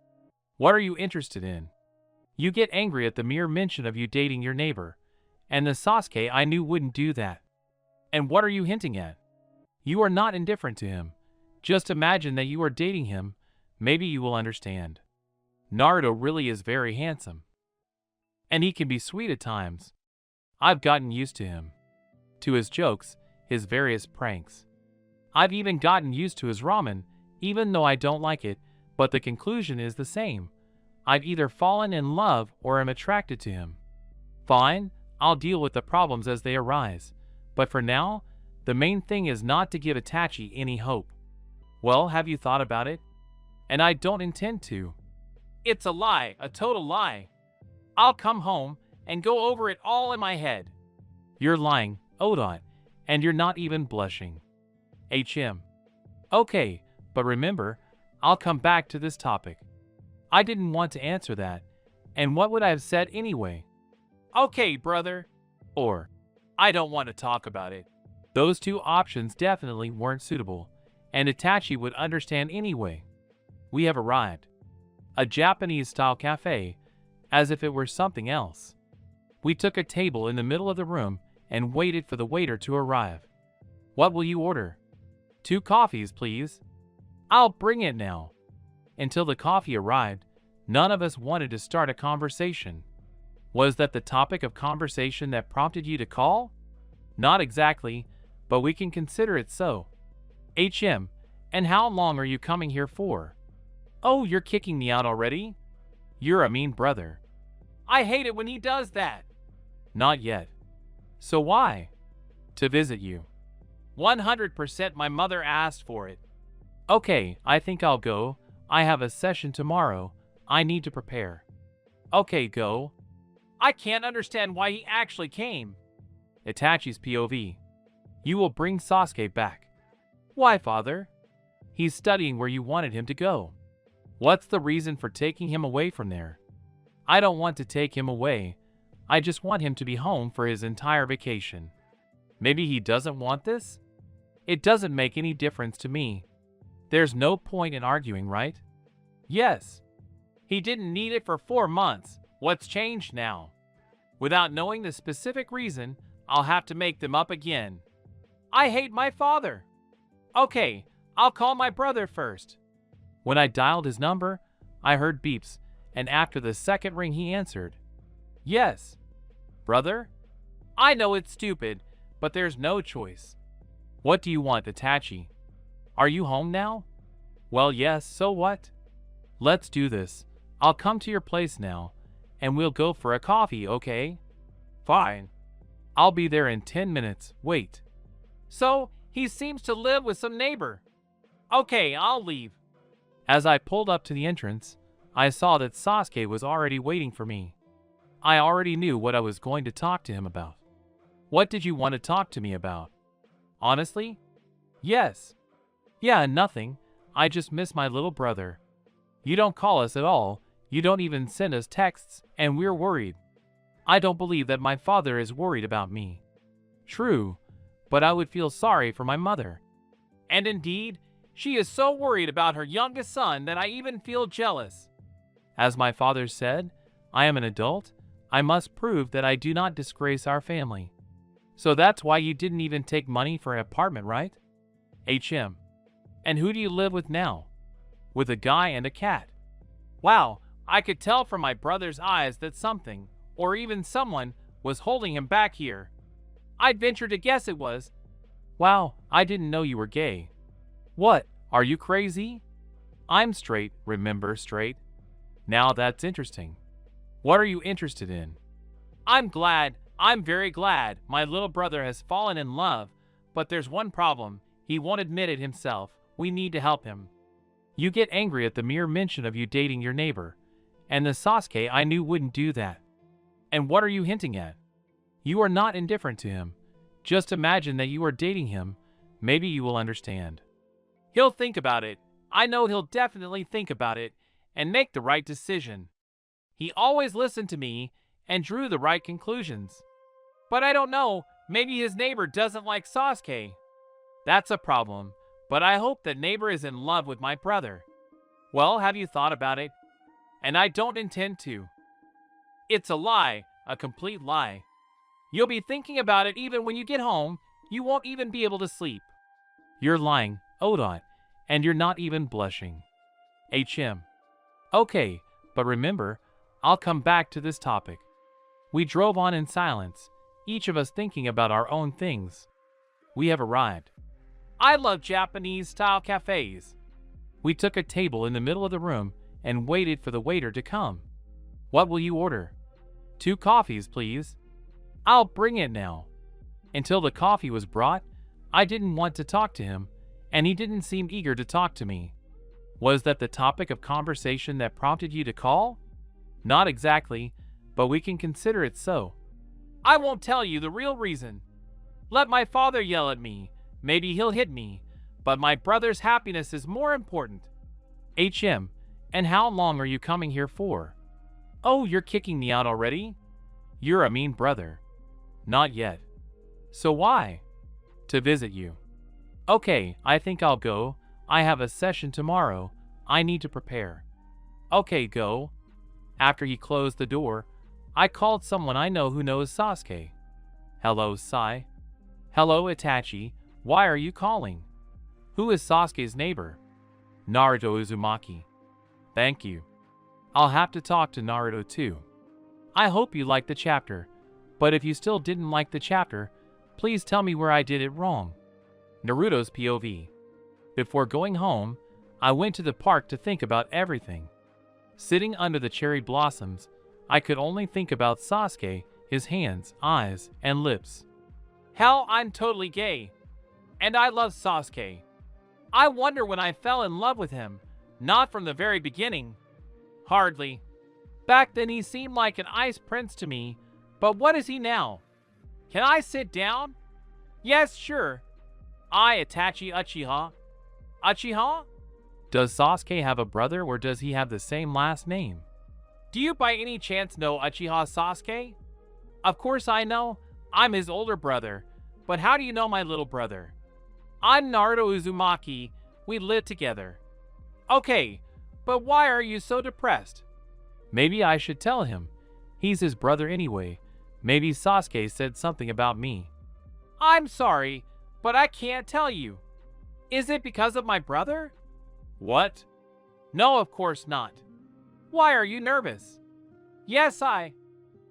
What are you interested in? You get angry at the mere mention of you dating your neighbor, and the Sasuke I knew wouldn't do that. And what are you hinting at? You are not indifferent to him. Just imagine that you are dating him. Maybe you will understand. Naruto really is very handsome. And he can be sweet at times. I've gotten used to him. To his jokes, his various pranks. I've even gotten used to his ramen, even though I don't like it, but the conclusion is the same. I've either fallen in love or am attracted to him. Fine, I'll deal with the problems as they arise. But for now, the main thing is not to give Itachi any hope. Well, have you thought about it? And I don't intend to. It's a lie, a total lie. I'll come home and go over it all in my head. You're lying, Odot, and you're not even blushing. HM. Okay, but remember, I'll come back to this topic. I didn't want to answer that, and what would I have said anyway? Okay, brother. Or, I don't want to talk about it. Those two options definitely weren't suitable, and Itachi would understand anyway. We have arrived. A Japanese-style cafe, as if it were something else. We took a table in the middle of the room and waited for the waiter to arrive. What will you order? 2 coffees, please. I'll bring it now. Until the coffee arrived, none of us wanted to start a conversation. Was that the topic of conversation that prompted you to call? Not exactly, but we can consider it so. HM, and how long are you coming here for? Oh, you're kicking me out already? You're a mean brother. I hate it when he does that. Not yet. So why? To visit you. 100% my mother asked for it. Okay, I think I'll go. I have a session tomorrow. I need to prepare. Okay, go. I can't understand why he actually came. Itachi's POV. You will bring Sasuke back. Why, father? He's studying where you wanted him to go. What's the reason for taking him away from there? I don't want to take him away. I just want him to be home for his entire vacation. Maybe he doesn't want this? It doesn't make any difference to me. There's no point in arguing, right? Yes. He didn't need it for 4 months. What's changed now? Without knowing the specific reason, I'll have to make them up again. I hate my father. Okay, I'll call my brother first. When I dialed his number, I heard beeps, and after the second ring he answered. Yes. Brother? I know it's stupid, but there's no choice. What do you want, Itachi? Are you home now? Well, yes, so what? Let's do this. I'll come to your place now, and we'll go for a coffee, okay? Fine. I'll be there in 10 minutes, wait. So, he seems to live with some neighbor. Okay, I'll leave. As I pulled up to the entrance, I saw that Sasuke was already waiting for me. I already knew what I was going to talk to him about. What did you want to talk to me about? Honestly? Yes. Yeah, nothing. I just miss my little brother. You don't call us at all, you don't even send us texts, and we're worried. I don't believe that my father is worried about me. True, but I would feel sorry for my mother. And indeed, she is so worried about her youngest son that I even feel jealous. As my father said, I am an adult. I must prove that I do not disgrace our family. So that's why you didn't even take money for an apartment, right? HM. And who do you live with now? With a guy and a cat. Wow, I could tell from my brother's eyes that something, or even someone, was holding him back here. I'd venture to guess it was. Wow, I didn't know you were gay. What, are you crazy? I'm straight, remember, straight. Now that's interesting. What are you interested in? I'm very glad my little brother has fallen in love, but there's one problem. He won't admit it himself. We need to help him. You get angry at the mere mention of you dating your neighbor, and the Sasuke I knew wouldn't do that. And what are you hinting at? You are not indifferent to him. Just imagine that you are dating him. Maybe you will understand. He'll think about it. I know he'll definitely think about it and make the right decision. He always listened to me and drew the right conclusions. But I don't know, maybe his neighbor doesn't like Sasuke. That's a problem, but I hope that neighbor is in love with my brother. Well, have you thought about it? And I don't intend to. It's a lie, a complete lie. You'll be thinking about it even when you get home. You won't even be able to sleep. You're lying, Odot, and you're not even blushing. HM. Okay, but remember, I'll come back to this topic. We drove on in silence, each of us thinking about our own things. We have arrived. I love Japanese-style cafes. We took a table in the middle of the room and waited for the waiter to come. What will you order? 2 coffees, please. I'll bring it now. Until the coffee was brought, I didn't want to talk to him, and he didn't seem eager to talk to me. Was that the topic of conversation that prompted you to call? Not exactly, but we can consider it so. I won't tell you the real reason. Let my father yell at me. Maybe he'll hit me, but my brother's happiness is more important. HM, and how long are you coming here for? Oh, you're kicking me out already? You're a mean brother. Not yet. So why? To visit you. Okay, I think I'll go. I have a session tomorrow. I need to prepare. Okay, go. After he closed the door, I called someone I know who knows Sasuke. Hello, Sai. Hello, Itachi. Why are you calling? Who is Sasuke's neighbor? Naruto Uzumaki. Thank you. I'll have to talk to Naruto too. I hope you liked the chapter, but if you still didn't like the chapter, please tell me where I did it wrong. Naruto's POV. Before going home, I went to the park to think about everything. Sitting under the cherry blossoms, I could only think about Sasuke, his hands, eyes, and lips. Hell, I'm totally gay. And I love Sasuke. I wonder when I fell in love with him. Not from the very beginning. Hardly. Back then he seemed like an ice prince to me, but what is he now? Can I sit down? Yes, sure. I, Itachi Uchiha. Uchiha? Does Sasuke have a brother or does he have the same last name? Do you by any chance know Uchiha Sasuke? Of course I know. I'm his older brother. But how do you know my little brother? I'm Naruto Uzumaki. We live together. Okay, but why are you so depressed? Maybe I should tell him. He's his brother anyway. Maybe Sasuke said something about me. I'm sorry, but I can't tell you. Is it because of my brother? What? No, of course not. Why are you nervous? Yes,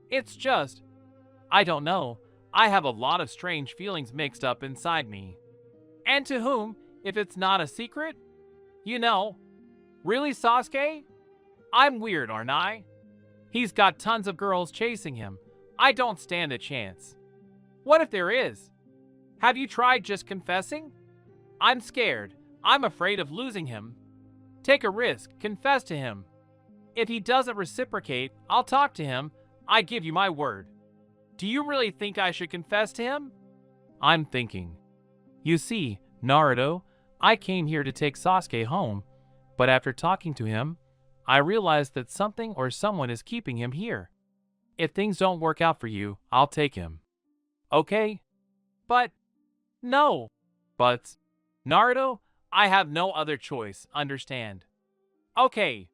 It's just... I don't know. I have a lot of strange feelings mixed up inside me. And to whom, if it's not a secret? You know. Really, Sasuke? I'm weird, aren't I? He's got tons of girls chasing him. I don't stand a chance. What if there is? Have you tried just confessing? I'm scared. I'm afraid of losing him. Take a risk. Confess to him. If he doesn't reciprocate, I'll talk to him. I give you my word. Do you really think I should confess to him? I'm thinking. You see, Naruto, I came here to take Sasuke home, but after talking to him, I realized that something or someone is keeping him here. If things don't work out for you, I'll take him. Okay? But... No. But... Naruto, I have no other choice, understand? Okay.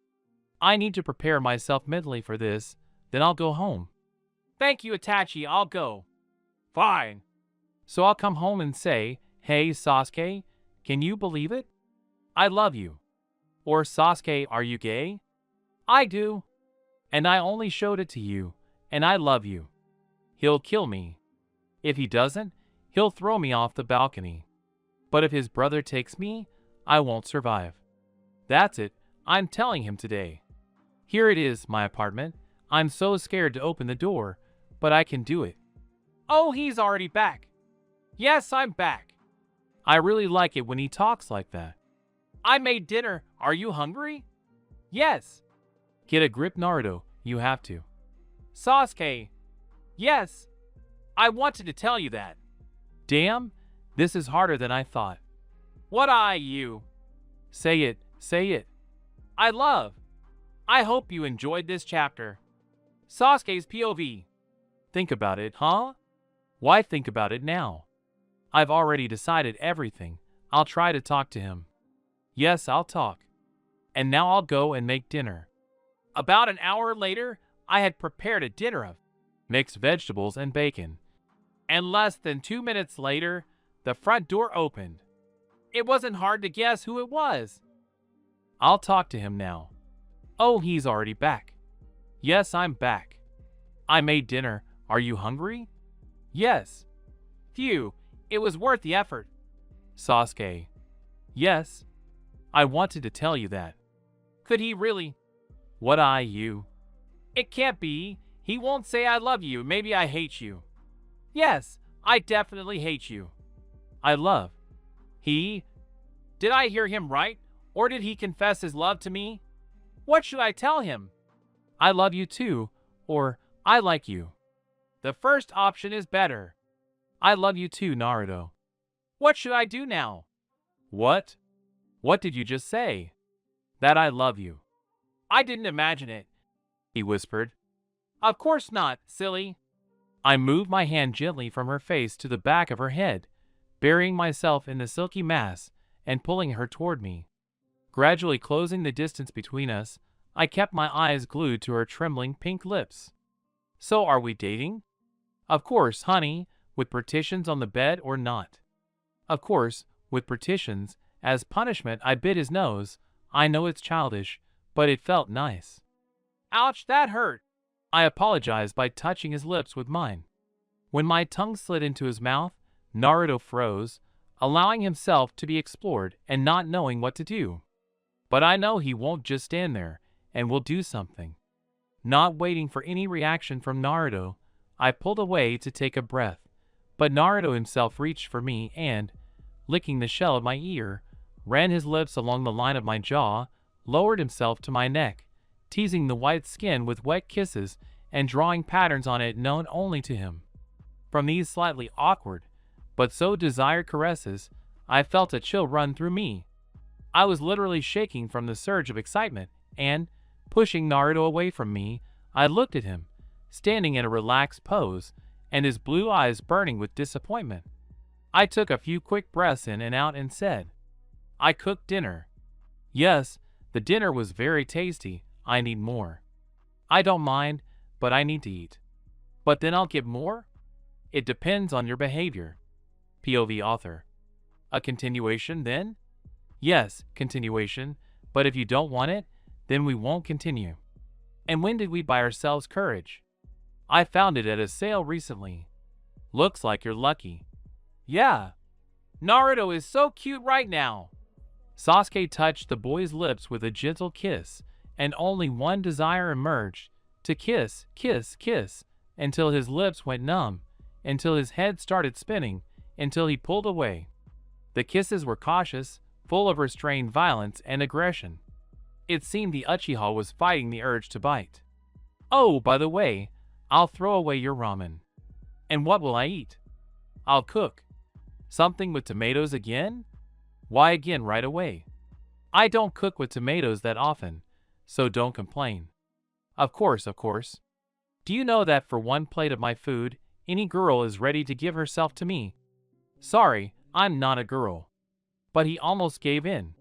I need to prepare myself mentally for this, then I'll go home. Thank you, Itachi, I'll go. Fine. So I'll come home and say, hey, Sasuke, can you believe it? I love you. Or Sasuke, are you gay? I do. And I only showed it to you, and I love you. He'll kill me. If he doesn't, he'll throw me off the balcony. But if his brother takes me, I won't survive. That's it, I'm telling him today. Here it is, my apartment. I'm so scared to open the door, but I can do it. Oh, he's already back. Yes, I'm back. I really like it when he talks like that. I made dinner. Are you hungry? Yes. Get a grip, Naruto. You have to. Sasuke. Yes. I wanted to tell you that. Damn, this is harder than I thought. What you? Say it, say it. I love. I hope you enjoyed this chapter. Sasuke's POV. Think about it, huh? Why think about it now? I've already decided everything. I'll try to talk to him. Yes, I'll talk. And now I'll go and make dinner. About an hour later, I had prepared a dinner of mixed vegetables and bacon. And less than 2 minutes later, the front door opened. It wasn't hard to guess who it was. I'll talk to him now. Oh, he's already back. Yes, I'm back. I made dinner. Are you hungry? Yes. Phew, it was worth the effort. Sasuke. Yes. I wanted to tell you that. Could he really? What you? It can't be. He won't say I love you. Maybe I hate you. Yes, I definitely hate you. I love. He? Did I hear him right? Or did he confess his love to me? What should I tell him? I love you too, or I like you. The first option is better. I love you too, Naruto. What should I do now? What? What did you just say? That I love you. I didn't imagine it, he whispered. Of course not, silly. I moved my hand gently from her face to the back of her head, burying myself in the silky mass and pulling her toward me. Gradually closing the distance between us, I kept my eyes glued to her trembling pink lips. So are we dating? Of course, honey, with partitions on the bed or not. Of course, with partitions. As punishment, I bit his nose. I know it's childish, but it felt nice. Ouch, that hurt. I apologized by touching his lips with mine. When my tongue slid into his mouth, Naruto froze, allowing himself to be explored and not knowing what to do. But I know he won't just stand there and will do something. Not waiting for any reaction from Naruto, I pulled away to take a breath, but Naruto himself reached for me and, licking the shell of my ear, ran his lips along the line of my jaw, lowered himself to my neck, teasing the white skin with wet kisses and drawing patterns on it known only to him. From these slightly awkward, but so desired caresses, I felt a chill run through me. I was literally shaking from the surge of excitement, and, pushing Naruto away from me, I looked at him, standing in a relaxed pose, and his blue eyes burning with disappointment. I took a few quick breaths in and out and said, I cooked dinner. Yes, the dinner was very tasty. I need more. I don't mind, but I need to eat. But then I'll get more? It depends on your behavior. POV author. A continuation then? Yes, continuation, but if you don't want it, then we won't continue. And when did we buy ourselves courage? I found it at a sale recently. Looks like you're lucky. Yeah. Naruto is so cute right now. Sasuke touched the boy's lips with a gentle kiss, and only one desire emerged, to kiss, kiss, kiss, until his lips went numb, until his head started spinning, until he pulled away. The kisses were cautious, full of restrained violence and aggression. It seemed the Uchiha was fighting the urge to bite. Oh, by the way, I'll throw away your ramen. And what will I eat? I'll cook. Something with tomatoes again? Why again right away? I don't cook with tomatoes that often, so don't complain. Of course, of course. Do you know that for one plate of my food, any girl is ready to give herself to me? Sorry, I'm not a girl. But he almost gave in.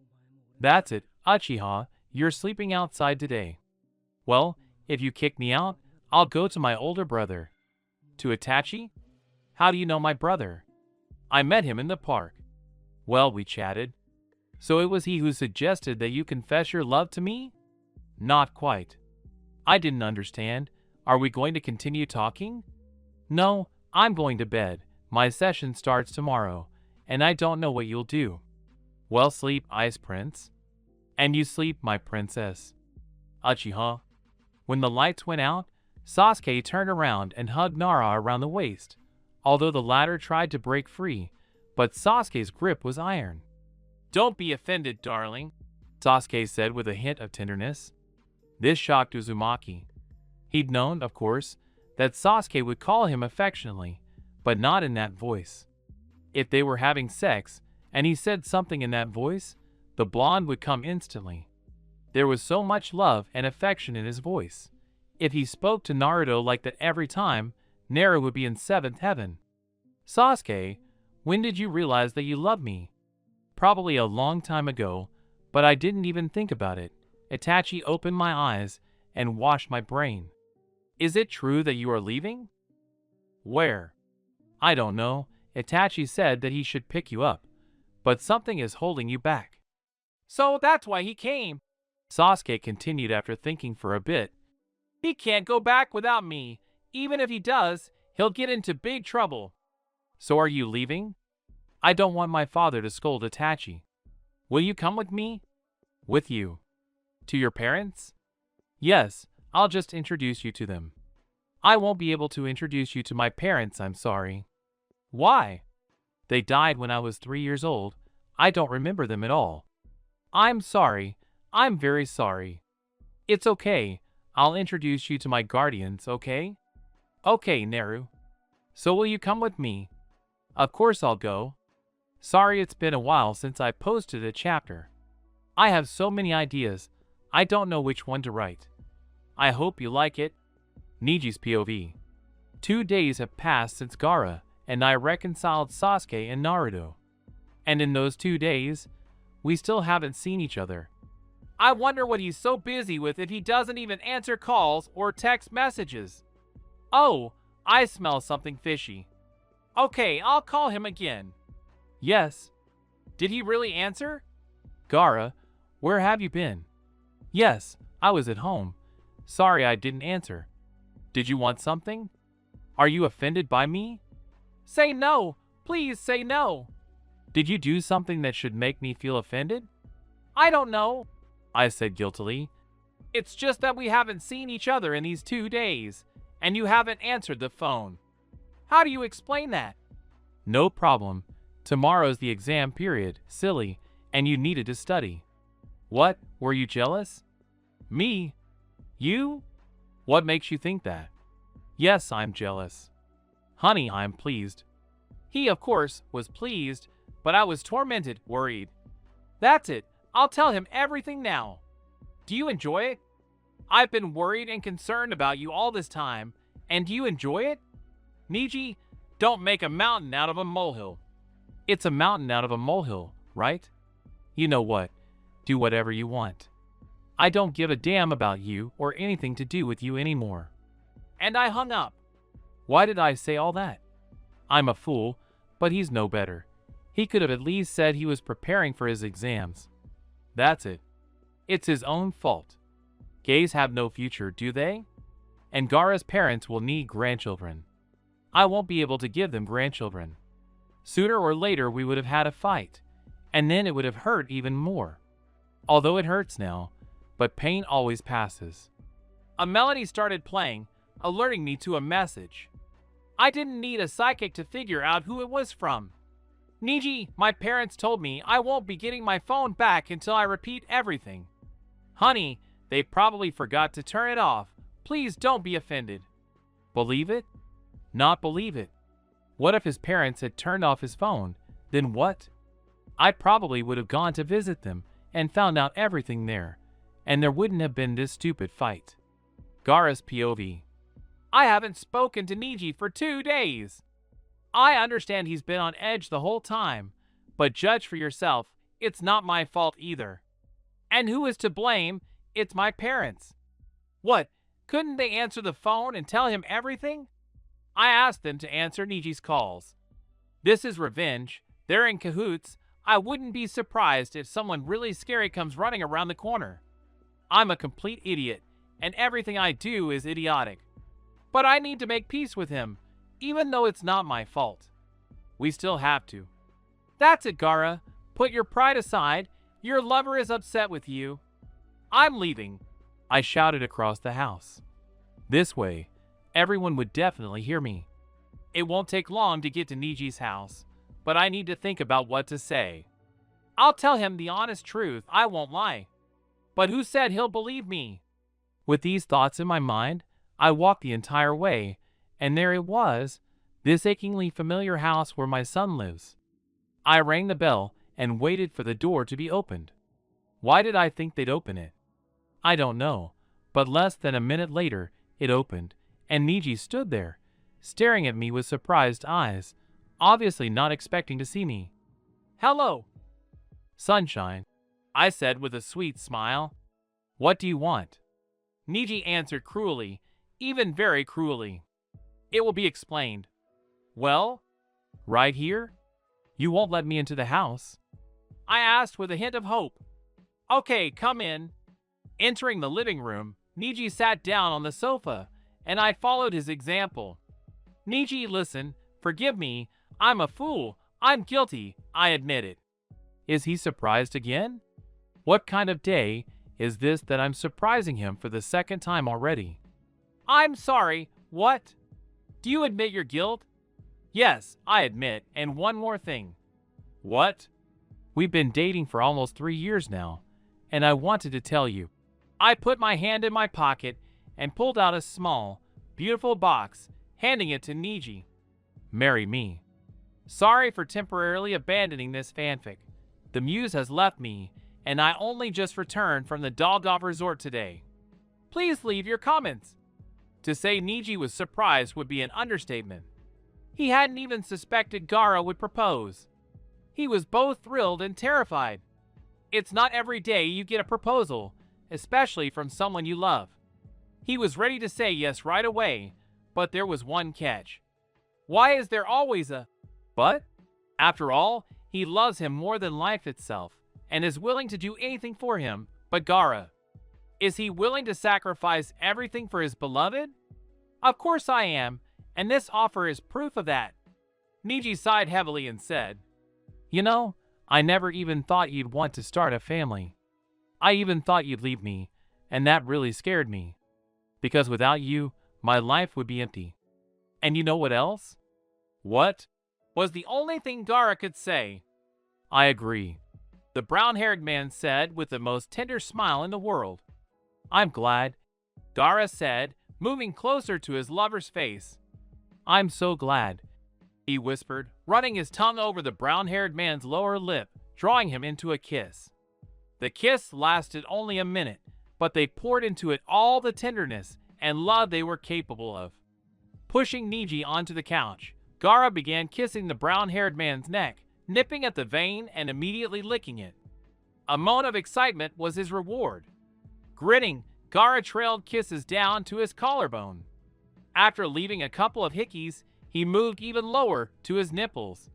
That's it, Uchiha, you're sleeping outside today. Well, if you kick me out, I'll go to my older brother. To Itachi? How do you know my brother? I met him in the park. Well, we chatted. So it was he who suggested that you confess your love to me? Not quite. I didn't understand. Are we going to continue talking? No, I'm going to bed. My session starts tomorrow, and I don't know what you'll do. Well, sleep, Ice Prince. And you sleep, my princess. Uchiha. When the lights went out, Sasuke turned around and hugged Nara around the waist, although the latter tried to break free, but Sasuke's grip was iron. Don't be offended, darling, Sasuke said with a hint of tenderness. This shocked Uzumaki. He'd known, of course, that Sasuke would call him affectionately, but not in that voice. If they were having sex, and he said something in that voice, the blonde would come instantly. There was so much love and affection in his voice. If he spoke to Naruto like that every time, Naru would be in seventh heaven. Sasuke, when did you realize that you loved me? Probably a long time ago, but I didn't even think about it. Itachi opened my eyes and washed my brain. Is it true that you are leaving? Where? I don't know. Itachi said that he should pick you up, but something is holding you back. So that's why he came, Sasuke continued after thinking for a bit. He can't go back without me. Even if he does, he'll get into big trouble. So are you leaving? I don't want my father to scold Itachi. Will you come with me? With you. To your parents? Yes, I'll just introduce you to them. I won't be able to introduce you to my parents, I'm sorry. Why? They died when I was 3 years old. I don't remember them at all. I'm sorry. I'm very sorry. It's okay. I'll introduce you to my guardians, okay? Okay, Naru. So will you come with me? Of course I'll go. Sorry it's been a while since I posted a chapter. I have so many ideas, I don't know which one to write. I hope you like it. Niji's POV. 2 days have passed since Gaara and I reconciled Sasuke and Naruto. And in those 2 days, we still haven't seen each other. I wonder what he's so busy with if he doesn't even answer calls or text messages. Oh, I smell something fishy. Okay, I'll call him again. Yes. Did he really answer? Gaara, where have you been? Yes, I was at home. Sorry I didn't answer. Did you want something? Are you offended by me? Say no. Please say no. Did you do something that should make me feel offended? I don't know, I said guiltily. It's just that we haven't seen each other in these 2 days, and you haven't answered the phone. How do you explain that? No problem. Tomorrow's the exam period, silly, and you needed to study. What? Were you jealous? Me? You? What makes you think that? Yes, I'm jealous. Honey, I'm pleased. He, of course, was pleased, but I was tormented, worried. That's it. I'll tell him everything now. Do you enjoy it? I've been worried and concerned about you all this time, and do you enjoy it? Niji, don't make a mountain out of a molehill. It's a mountain out of a molehill, right? You know what? Do whatever you want. I don't give a damn about you or anything to do with you anymore. And I hung up. Why did I say all that? I'm a fool, but he's no better. He could have at least said he was preparing for his exams. That's it. It's his own fault. Gays have no future, do they? And Gaara's parents will need grandchildren. I won't be able to give them grandchildren. Sooner or later we would have had a fight, and then it would have hurt even more. Although it hurts now, but pain always passes. A melody started playing, alerting me to a message. I didn't need a psychic to figure out who it was from. Niji, my parents told me I won't be getting my phone back until I repeat everything. Honey, they probably forgot to turn it off. Please don't be offended. Believe it? Not believe it. What if his parents had turned off his phone? Then what? I probably would have gone to visit them and found out everything there, and there wouldn't have been this stupid fight. Gaara's POV. I haven't spoken to Niji for 2 days. I understand he's been on edge the whole time, but judge for yourself, it's not my fault either. And who is to blame? It's my parents. What, couldn't they answer the phone and tell him everything? I asked them to answer Niji's calls. This is revenge. They're in cahoots. I wouldn't be surprised if someone really scary comes running around the corner. I'm a complete idiot, and everything I do is idiotic. But I need to make peace with him, even though it's not my fault. We still have to. That's it, Gaara. Put your pride aside. Your lover is upset with you. I'm leaving, I shouted across the house. This way, everyone would definitely hear me. It won't take long to get to Niji's house, but I need to think about what to say. I'll tell him the honest truth, I won't lie. But who said he'll believe me? With these thoughts in my mind, I walked the entire way, and there it was, this achingly familiar house where my son lives. I rang the bell and waited for the door to be opened. Why did I think they'd open it? I don't know, but less than a minute later, it opened, and Niji stood there, staring at me with surprised eyes, obviously not expecting to see me. Hello, Sunshine, I said with a sweet smile. What do you want? Niji answered cruelly, even very cruelly. It will be explained. Well, right here? You won't let me into the house? I asked with a hint of hope. Okay, come in. Entering the living room, Niji sat down on the sofa, and I followed his example. Niji, listen, forgive me, I'm a fool, I'm guilty, I admit it. Is he surprised again? What kind of day is this that I'm surprising him for the second time already? I'm sorry, what? Do you admit your guilt? Yes, I admit, and one more thing. What? We've been dating for almost 3 years now, and I wanted to tell you. I put my hand in my pocket and pulled out a small, beautiful box, handing it to Niji. Marry me. Sorry for temporarily abandoning this fanfic. The muse has left me, and I only just returned from the Dog-Off Resort today. Please leave your comments. To say Niji was surprised would be an understatement. He hadn't even suspected Gaara would propose. He was both thrilled and terrified. It's not every day you get a proposal, especially from someone you love. He was ready to say yes right away, but there was one catch. Why is there always a but? After all, he loves him more than life itself, and is willing to do anything for him, but Gaara. Is he willing to sacrifice everything for his beloved? Of course I am, and this offer is proof of that. Niji sighed heavily and said, You know, I never even thought you'd want to start a family. I even thought you'd leave me, and that really scared me. Because without you, my life would be empty. And you know what else? What? Was the only thing Gaara could say. I agree, the brown-haired man said with the most tender smile in the world. I'm glad, Gaara said, moving closer to his lover's face. I'm so glad, he whispered, running his tongue over the brown-haired man's lower lip, drawing him into a kiss. The kiss lasted only a minute, but they poured into it all the tenderness and love they were capable of. Pushing Niji onto the couch, Gaara began kissing the brown-haired man's neck, nipping at the vein and immediately licking it. A moan of excitement was his reward. Grinning, Gaara trailed kisses down to his collarbone. After leaving a couple of hickeys, he moved even lower to his nipples.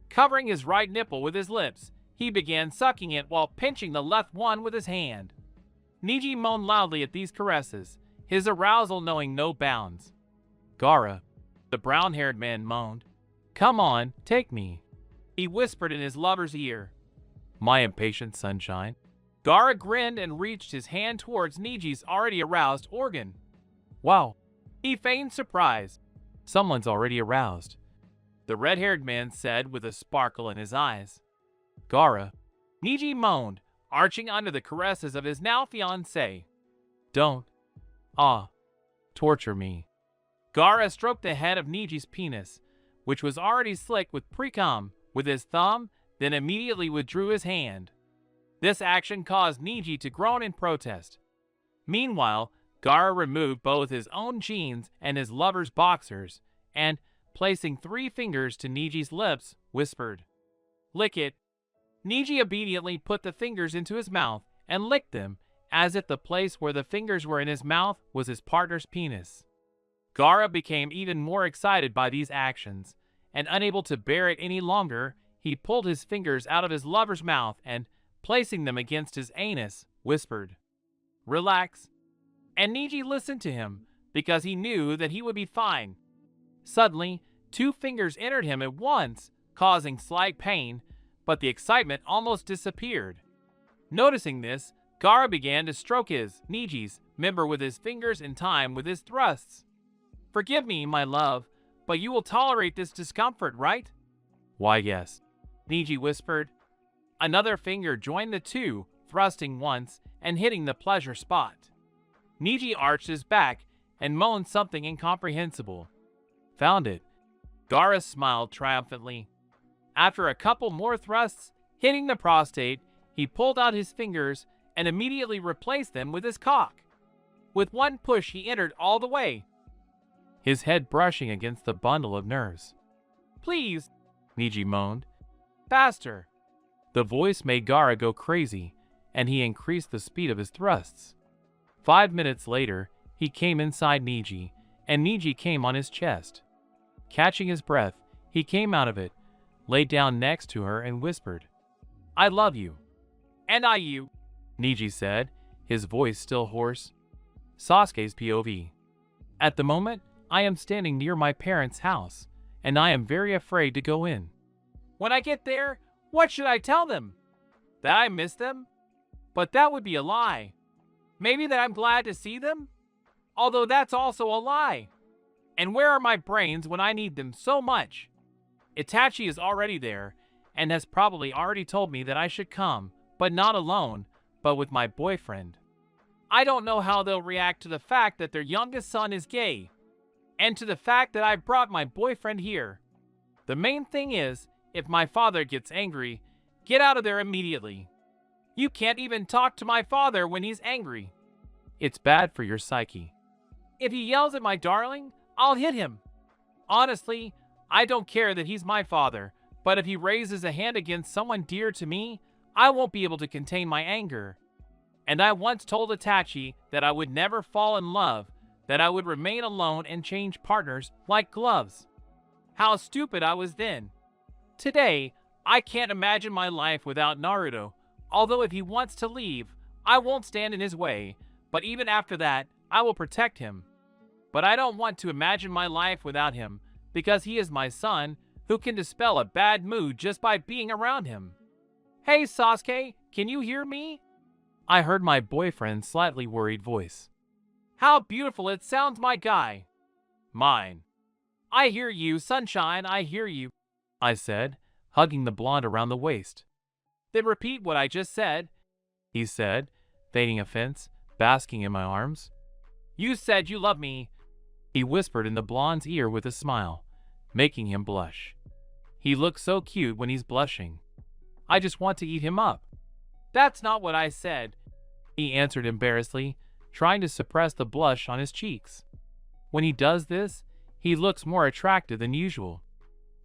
Covering his right nipple with his lips, he began sucking it while pinching the left one with his hand. Niji moaned loudly at these caresses, his arousal knowing no bounds. Gaara, the brown-haired man moaned. Come on, take me, he whispered in his lover's ear. My impatient sunshine. Gaara grinned and reached his hand towards Niji's already aroused organ. Wow, he feigned surprise. Someone's already aroused, the red-haired man said with a sparkle in his eyes. Gaara, Niji moaned, arching under the caresses of his now fiancée. Don't. Torture me. Gaara stroked the head of Niji's penis, which was already slick with pre-cum, with his thumb, then immediately withdrew his hand. This action caused Niji to groan in protest. Meanwhile, Gaara removed both his own jeans and his lover's boxers, and, placing 3 fingers to Niji's lips, whispered, Lick it. Niji obediently put the fingers into his mouth and licked them, as if the place where the fingers were in his mouth was his partner's penis. Gaara became even more excited by these actions, and unable to bear it any longer, he pulled his fingers out of his lover's mouth and, placing them against his anus, whispered, "Relax." And Niji listened to him, because he knew that he would be fine. Suddenly, 2 fingers entered him at once, causing slight pain, but the excitement almost disappeared. Noticing this, Gaara began to stroke Niji's member with his fingers in time with his thrusts. "Forgive me, my love, but you will tolerate this discomfort, right?" "Why, yes," Niji whispered. Another finger joined the 2, thrusting once and hitting the pleasure spot. Niji arched his back and moaned something incomprehensible. "Found it." Gaara smiled triumphantly. After a couple more thrusts, hitting the prostate, he pulled out his fingers and immediately replaced them with his cock. With one push, he entered all the way, his head brushing against the bundle of nerves. "Please," Niji moaned. "Faster." The voice made Gaara go crazy, and he increased the speed of his thrusts. 5 minutes later, he came inside Niji, and Niji came on his chest. Catching his breath, he came out of it, laid down next to her, and whispered, "I love you." "And I you," Niji said, his voice still hoarse. Sasuke's POV. At the moment, I am standing near my parents' house, and I am very afraid to go in. "When I get there, what should I tell them? That I miss them? But that would be a lie. Maybe that I'm glad to see them? Although that's also a lie. And where are my brains when I need them so much? Itachi is already there, and has probably already told me that I should come, but not alone, but with my boyfriend. I don't know how they'll react to the fact that their youngest son is gay, and to the fact that I brought my boyfriend here. The main thing is, if my father gets angry, get out of there immediately. You can't even talk to my father when he's angry. It's bad for your psyche. If he yells at my darling, I'll hit him. Honestly, I don't care that he's my father, but if he raises a hand against someone dear to me, I won't be able to contain my anger. And I once told Itachi that I would never fall in love, that I would remain alone and change partners like gloves. How stupid I was then. Today, I can't imagine my life without Naruto, although if he wants to leave, I won't stand in his way, but even after that, I will protect him. But I don't want to imagine my life without him, because he is my son, who can dispel a bad mood just by being around him. Hey Sasuke, can you hear me? I heard my boyfriend's slightly worried voice. How beautiful it sounds, my guy. Mine. I hear you, sunshine, I hear you, I said, hugging the blonde around the waist. Then repeat what I just said, he said, feigning offense, basking in my arms. You said you love me, he whispered in the blonde's ear with a smile, making him blush. He looks so cute when he's blushing. I just want to eat him up. That's not what I said, he answered embarrassedly, trying to suppress the blush on his cheeks. When he does this, he looks more attractive than usual.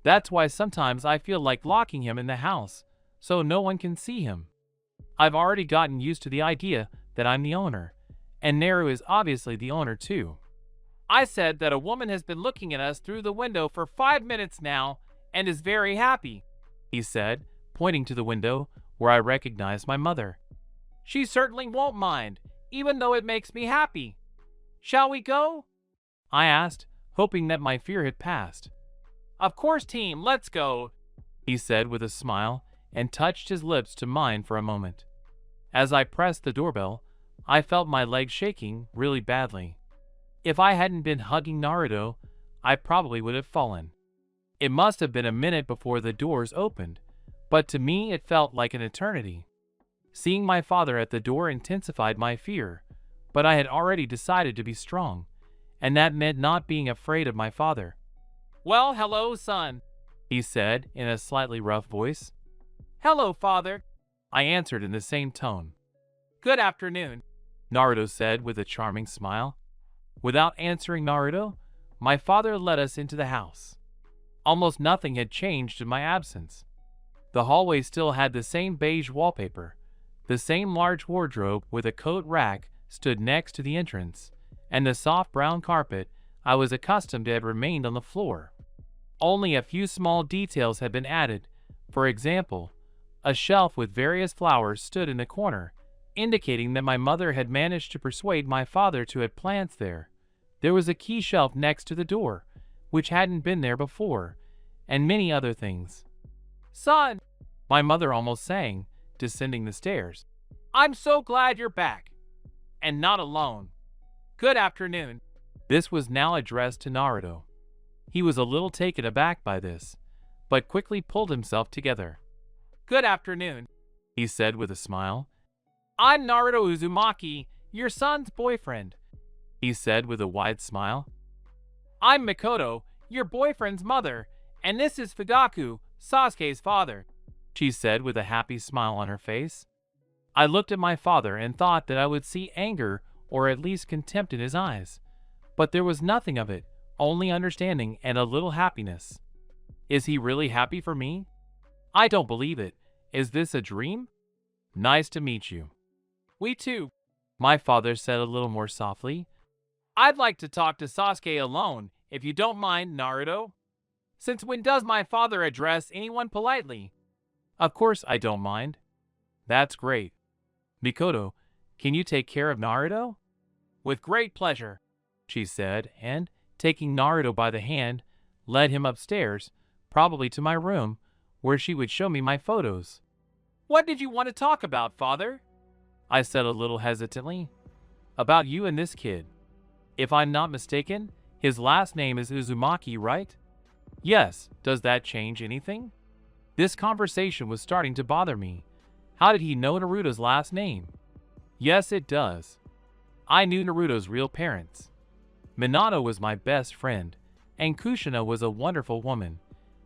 That's why sometimes I feel like locking him in the house, so no one can see him. I've already gotten used to the idea that I'm the owner, and Naru is obviously the owner too. I said that a woman has been looking at us through the window for 5 minutes now, and is very happy, he said, pointing to the window where I recognized my mother. She certainly won't mind, even though it makes me happy. Shall we go? I asked, hoping that my fear had passed. Of course, team, let's go, he said with a smile, and touched his lips to mine for a moment. As I pressed the doorbell, I felt my legs shaking really badly. If I hadn't been hugging Naruto, I probably would have fallen. It must have been a minute before the doors opened, but to me it felt like an eternity. Seeing my father at the door intensified my fear, but I had already decided to be strong, and that meant not being afraid of my father. Well, hello, son, he said in a slightly rough voice. Hello, father, I answered in the same tone. Good afternoon, Naruto said with a charming smile. Without answering Naruto, my father led us into the house. Almost nothing had changed in my absence. The hallway still had the same beige wallpaper. The same large wardrobe with a coat rack stood next to the entrance, and the soft brown carpet, I was accustomed to had remained on the floor. Only a few small details had been added. For example, a shelf with various flowers stood in the corner, indicating that my mother had managed to persuade my father to add plants there. There was a key shelf next to the door, which hadn't been there before, and many other things. "Son," my mother almost sang, descending the stairs, "I'm so glad you're back, and not alone. Good afternoon." This was now addressed to Naruto. He was a little taken aback by this, but quickly pulled himself together. "Good afternoon," he said with a smile. "I'm Naruto Uzumaki, your son's boyfriend," he said with a wide smile. "I'm Mikoto, your boyfriend's mother, and this is Fugaku, Sasuke's father," she said with a happy smile on her face. I looked at my father and thought that I would see anger or at least contempt in his eyes, but there was nothing of it, only understanding and a little happiness. Is he really happy for me? I don't believe it. Is this a dream? "Nice to meet you." "We too," my father said a little more softly. "I'd like to talk to Sasuke alone, if you don't mind, Naruto." "Since when does my father address anyone politely?" "Of course I don't mind." "That's great. Mikoto, can you take care of Naruto?" "With great pleasure," she said, and, taking Naruto by the hand, led him upstairs, probably to my room, where she would show me my photos. "What did you want to talk about, father?" I said a little hesitantly. "About you and this kid. If I'm not mistaken, his last name is Uzumaki, right?" "Yes, does that change anything?" This conversation was starting to bother me. How did he know Naruto's last name? "Yes, it does. I knew Naruto's real parents. Minato was my best friend, and Kushina was a wonderful woman.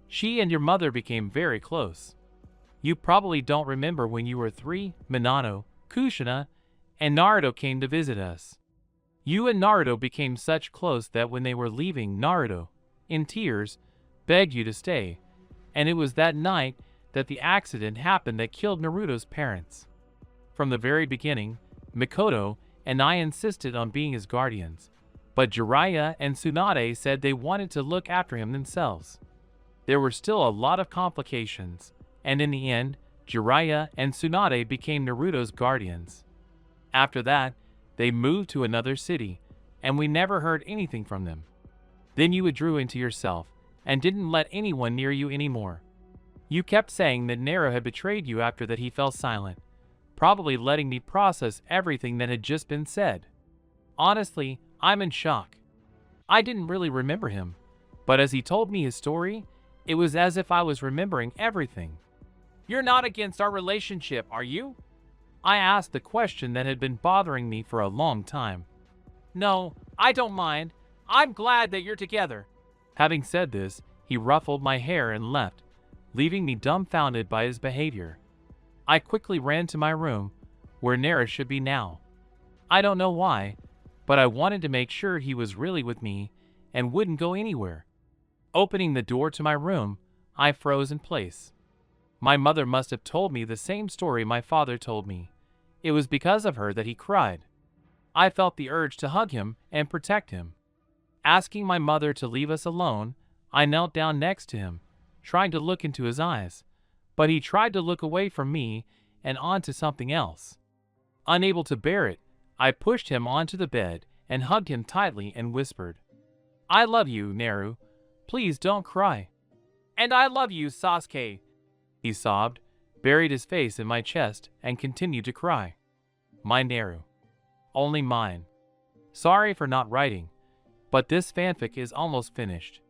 She and your mother became very close. You probably don't remember when you were 3, Minato, Kushina, and Naruto came to visit us. You and Naruto became such close that when they were leaving, Naruto, in tears, begged you to stay, and it was that night that the accident happened that killed Naruto's parents. From the very beginning, Mikoto and I insisted on being his guardians, but Jiraiya and Tsunade said they wanted to look after him themselves. There were still a lot of complications, and in the end, Jiraiya and Tsunade became Naruto's guardians. After that, they moved to another city, and we never heard anything from them. Then you withdrew into yourself, and didn't let anyone near you anymore. You kept saying that Naruto had betrayed you after that he fell silent, probably letting me process everything that had just been said. Honestly, I'm in shock. I didn't really remember him, but as he told me his story, it was as if I was remembering everything. "You're not against our relationship, are you?" I asked the question that had been bothering me for a long time. "No, I don't mind. I'm glad that you're together." Having said this, he ruffled my hair and left, leaving me dumbfounded by his behavior. I quickly ran to my room, where Naruto should be now. I don't know why, but I wanted to make sure he was really with me and wouldn't go anywhere. Opening the door to my room, I froze in place. My mother must have told me the same story my father told me. It was because of her that he cried. I felt the urge to hug him and protect him. Asking my mother to leave us alone, I knelt down next to him, trying to look into his eyes, but he tried to look away from me and onto something else. Unable to bear it, I pushed him onto the bed and hugged him tightly and whispered, "I love you, Naru. Please don't cry." "And I love you, Sasuke," he sobbed, buried his face in my chest, and continued to cry. My Naru. Only mine. Sorry for not writing, but this fanfic is almost finished.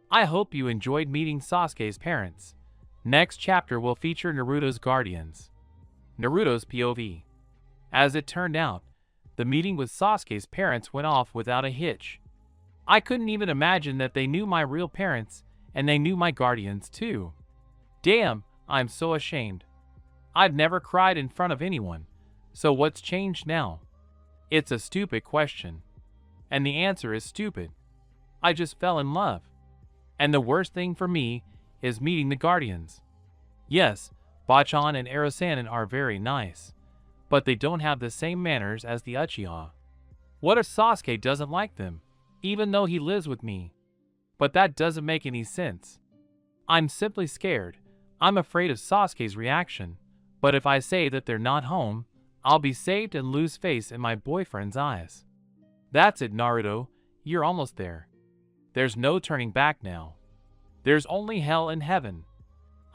I hope you enjoyed meeting Sasuke's parents. Next chapter will feature Naruto's guardians. Naruto's POV. As it turned out, the meeting with Sasuke's parents went off without a hitch. I couldn't even imagine that they knew my real parents, and they knew my guardians too. Damn, I'm so ashamed. I've never cried in front of anyone, so what's changed now? It's a stupid question. And the answer is stupid. I just fell in love. And the worst thing for me is meeting the guardians. Yes, Bachan and Erosanin are very nice, but they don't have the same manners as the Uchiha. What if Sasuke doesn't like them? even though he lives with me. But that doesn't make any sense. I'm simply scared. I'm afraid of Sasuke's reaction. But if I say that they're not home, I'll be saved and lose face in my boyfriend's eyes. That's it, Naruto. You're almost there. There's no turning back now. There's only hell and heaven.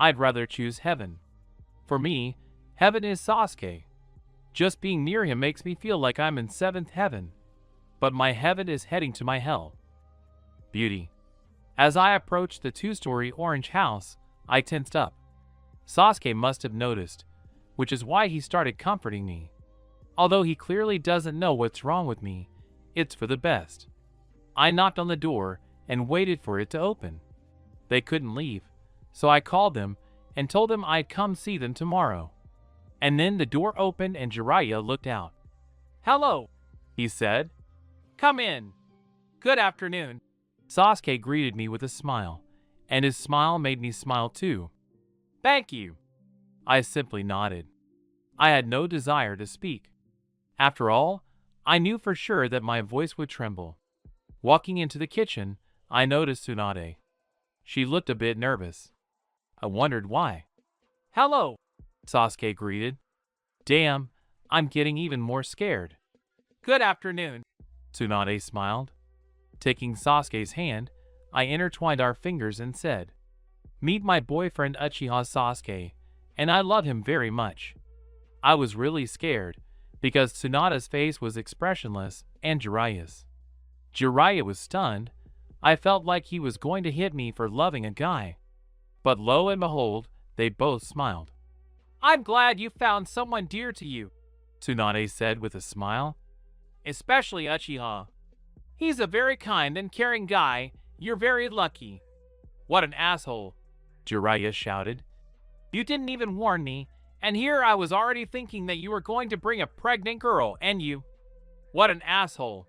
I'd rather choose heaven. For me, heaven is Sasuke. Just being near him makes me feel like I'm in seventh heaven. But my heaven is heading to my hell. Beauty. As I approached the two-story orange house, I tensed up. Sasuke must have noticed, which is why he started comforting me. Although he clearly doesn't know what's wrong with me, it's for the best. I knocked on the door and waited for it to open. They couldn't leave, so I called them and told them I'd come see them tomorrow. And then the door opened and Jiraiya looked out. "Hello," he said. "Come in. Good afternoon." Sasuke greeted me with a smile, and his smile made me smile too. "Thank you." I simply nodded. I had no desire to speak. After all, I knew for sure that my voice would tremble. Walking into the kitchen, I noticed Tsunade. She looked a bit nervous. I wondered why. "Hello," Sasuke greeted. Damn, I'm getting even more scared. "Good afternoon," Tsunade smiled. Taking Sasuke's hand, I intertwined our fingers and said, "Meet my boyfriend Uchiha Sasuke, and I love him very much." I was really scared, because Tsunade's face was expressionless and Jiraiya's. Jiraiya was stunned. I felt like he was going to hit me for loving a guy. But lo and behold, they both smiled. "I'm glad you found someone dear to you," Tsunade said with a smile. "Especially Uchiha. He's a very kind and caring guy. You're very lucky." "What an asshole," Jiraiya shouted. "You didn't even warn me, and here I was already thinking that you were going to bring a pregnant girl, and you—" "What an asshole."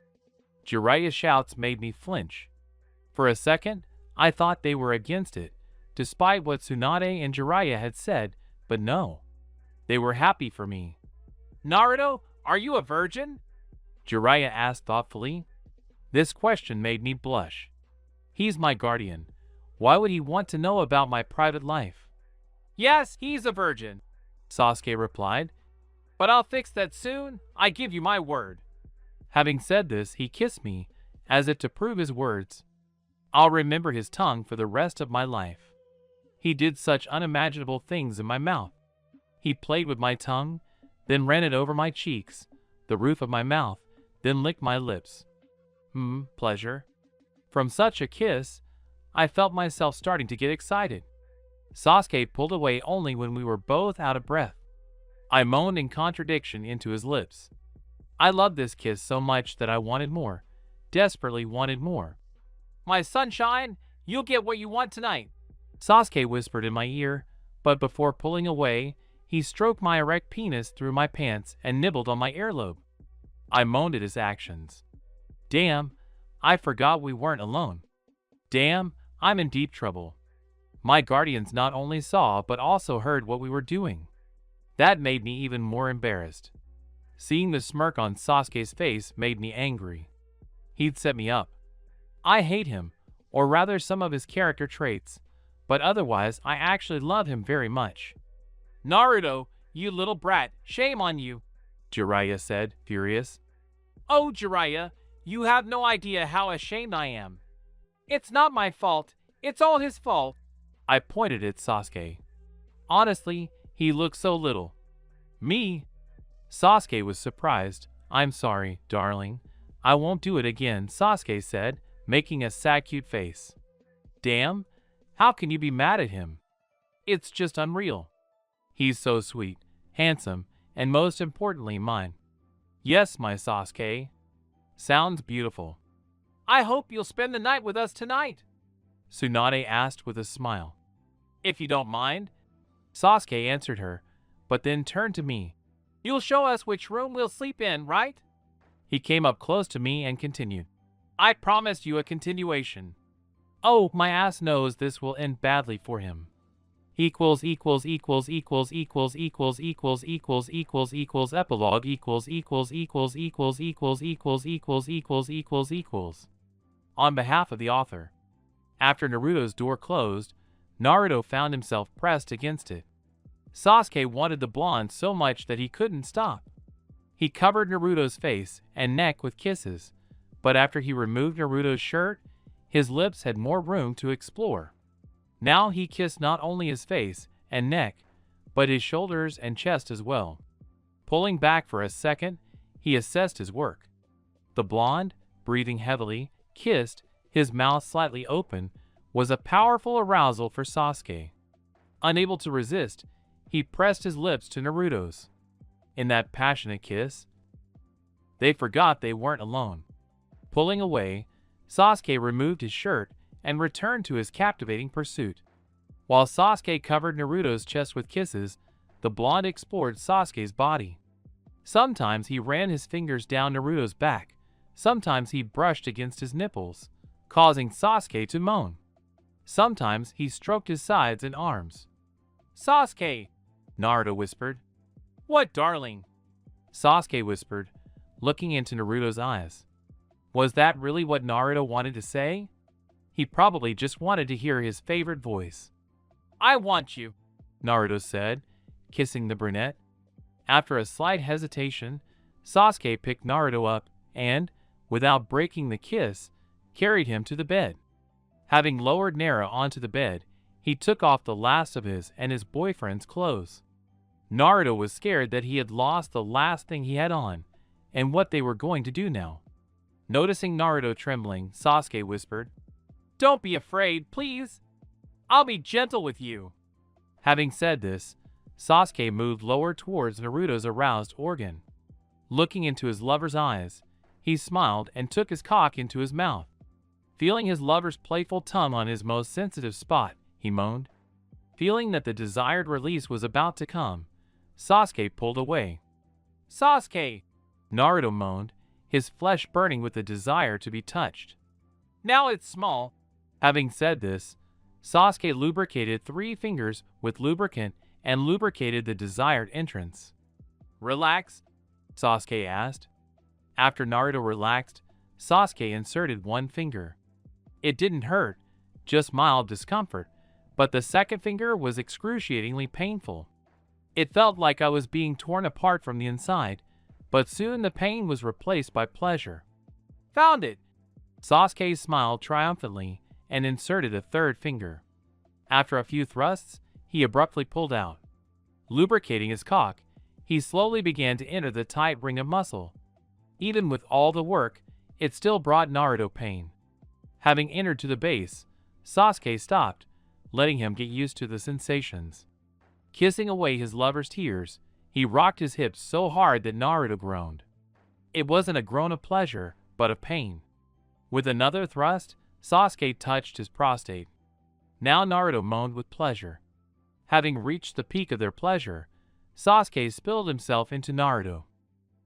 Jiraiya's shouts made me flinch. For a second, I thought they were against it, despite what Tsunade and Jiraiya had said, but no. They were happy for me. "Naruto, are you a virgin?" Jiraiya asked thoughtfully. This question made me blush. He's my guardian. Why would he want to know about my private life? "Yes, he's a virgin," Sasuke replied. "But I'll fix that soon. I give you my word." Having said this, he kissed me, as if to prove his words. I'll remember his tongue for the rest of my life. He did such unimaginable things in my mouth. He played with my tongue, then ran it over my cheeks, the roof of my mouth, then licked my lips. Pleasure. From such a kiss, I felt myself starting to get excited. Sasuke pulled away only when we were both out of breath. I moaned in contradiction into his lips. I loved this kiss so much that I wanted more, desperately wanted more. "My sunshine, you'll get what you want tonight," Sasuke whispered in my ear, but before pulling away, he stroked my erect penis through my pants and nibbled on my earlobe. I moaned at his actions. Damn, I forgot we weren't alone. Damn, I'm in deep trouble. My guardians not only saw but also heard what we were doing. That made me even more embarrassed. Seeing the smirk on Sasuke's face made me angry. He'd set me up. I hate him, or rather some of his character traits, but otherwise I actually love him very much. "Naruto, you little brat, shame on you," Jiraiya said, furious. "Oh, Jiraiya, you have no idea how ashamed I am. It's not my fault, it's all his fault." I pointed at Sasuke. Honestly, he looked so little. "Me?" Sasuke was surprised. "I'm sorry, darling. I won't do it again," Sasuke said, making a sad cute face. Damn, how can you be mad at him? It's just unreal. He's so sweet, handsome, and most importantly mine. Yes, my Sasuke. Sounds beautiful. "I hope you'll spend the night with us tonight," Tsunade asked with a smile. "If you don't mind," Sasuke answered her, but then turned to me. "You'll show us which room we'll sleep in, right?" He came up close to me and continued. "I promised you a continuation." Oh, my ass knows this will end badly for him. Equals equals equals equals equals equals equals equals equals equals epilogue equals equals equals equals equals equals equals equals equals equals. on behalf of the author. After Naruto's door closed, Naruto found himself pressed against it. Sasuke wanted the blonde so much that he couldn't stop. He covered Naruto's face and neck with kisses, but after he removed Naruto's shirt, his lips had more room to explore. Now he kissed not only his face and neck, but his shoulders and chest as well. Pulling back for a second, he assessed his work. The blonde, breathing heavily, kissed, his mouth slightly open, was a powerful arousal for Sasuke. Unable to resist, he pressed his lips to Naruto's. In that passionate kiss, they forgot they weren't alone. Pulling away, Sasuke removed his shirt and returned to his captivating pursuit. While Sasuke covered Naruto's chest with kisses, the blonde explored Sasuke's body. Sometimes he ran his fingers down Naruto's back, sometimes he brushed against his nipples, causing Sasuke to moan. Sometimes he stroked his sides and arms. "Sasuke," Naruto whispered. "What, darling?" Sasuke whispered, looking into Naruto's eyes. Was that really what Naruto wanted to say? He probably just wanted to hear his favorite voice. "I want you," Naruto said, kissing the brunette. After a slight hesitation, Sasuke picked Naruto up and, without breaking the kiss, carried him to the bed. Having lowered Naruto onto the bed, he took off the last of his and his boyfriend's clothes. Naruto was scared that he had lost the last thing he had on, and what they were going to do now. Noticing Naruto trembling, Sasuke whispered, "Don't be afraid, please. I'll be gentle with you." Having said this, Sasuke moved lower towards Naruto's aroused organ. Looking into his lover's eyes, he smiled and took his cock into his mouth. Feeling his lover's playful tongue on his most sensitive spot, he moaned. Feeling that the desired release was about to come, Sasuke pulled away. "Sasuke," Naruto moaned, his flesh burning with the desire to be touched. "Now it's small." Having said this, Sasuke lubricated 3 fingers with lubricant and lubricated the desired entrance. "Relax?" Sasuke asked. After Naruto relaxed, Sasuke inserted 1 finger. It didn't hurt, just mild discomfort, but the second finger was excruciatingly painful. It felt like I was being torn apart from the inside, but soon the pain was replaced by pleasure. "Found it!" Sasuke smiled triumphantly and inserted a 3rd finger. After a few thrusts, he abruptly pulled out. Lubricating his cock, he slowly began to enter the tight ring of muscle. Even with all the work, it still brought Naruto pain. Having entered to the base, Sasuke stopped, letting him get used to the sensations. Kissing away his lover's tears, he rocked his hips so hard that Naruto groaned. It wasn't a groan of pleasure, but of pain. With another thrust, Sasuke touched his prostate. Now Naruto moaned with pleasure. Having reached the peak of their pleasure, Sasuke spilled himself into Naruto.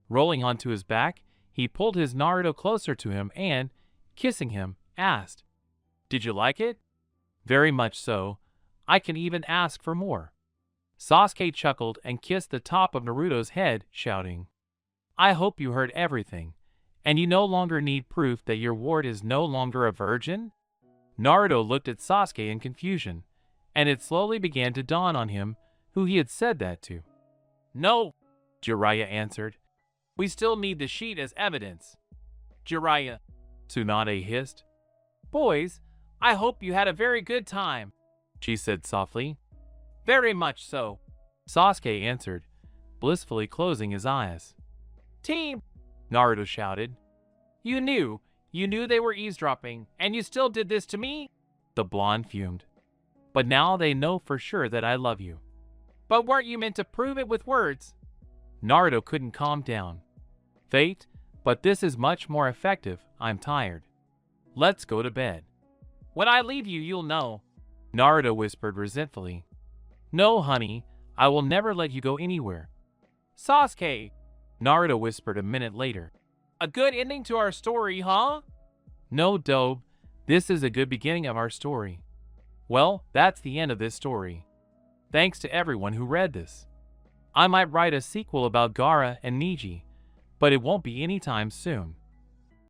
Rolling onto his back, he pulled his Naruto closer to him and, kissing him, asked, "Did you like it?" "Very much so. I can even ask for more." Sasuke chuckled and kissed the top of Naruto's head, shouting, "I hope you heard everything, and you no longer need proof that your ward is no longer a virgin?" Naruto looked at Sasuke in confusion, and it slowly began to dawn on him who he had said that to. "No," Jiraiya answered. "We still need the sheet as evidence." "Jiraiya," Tsunade hissed. "Boys, I hope you had a very good time," she said softly. "Very much so," Sasuke answered, blissfully closing his eyes. "Team," Naruto shouted. You knew they were eavesdropping, and you still did this to me?" The blonde fumed. "But now they know for sure that I love you." "But weren't you meant to prove it with words?" Naruto couldn't calm down. "Fate, but this is much more effective. I'm tired. Let's go to bed." "When I leave you, you'll know," Naruto whispered resentfully. "No, honey, I will never let you go anywhere." "Sasuke," Naruto whispered a minute later. "A good ending to our story, huh?" "No, Dobe. This is a good beginning of our story." Well, that's the end of this story. Thanks to everyone who read this. I might write a sequel about Gaara and Neji, but it won't be anytime soon.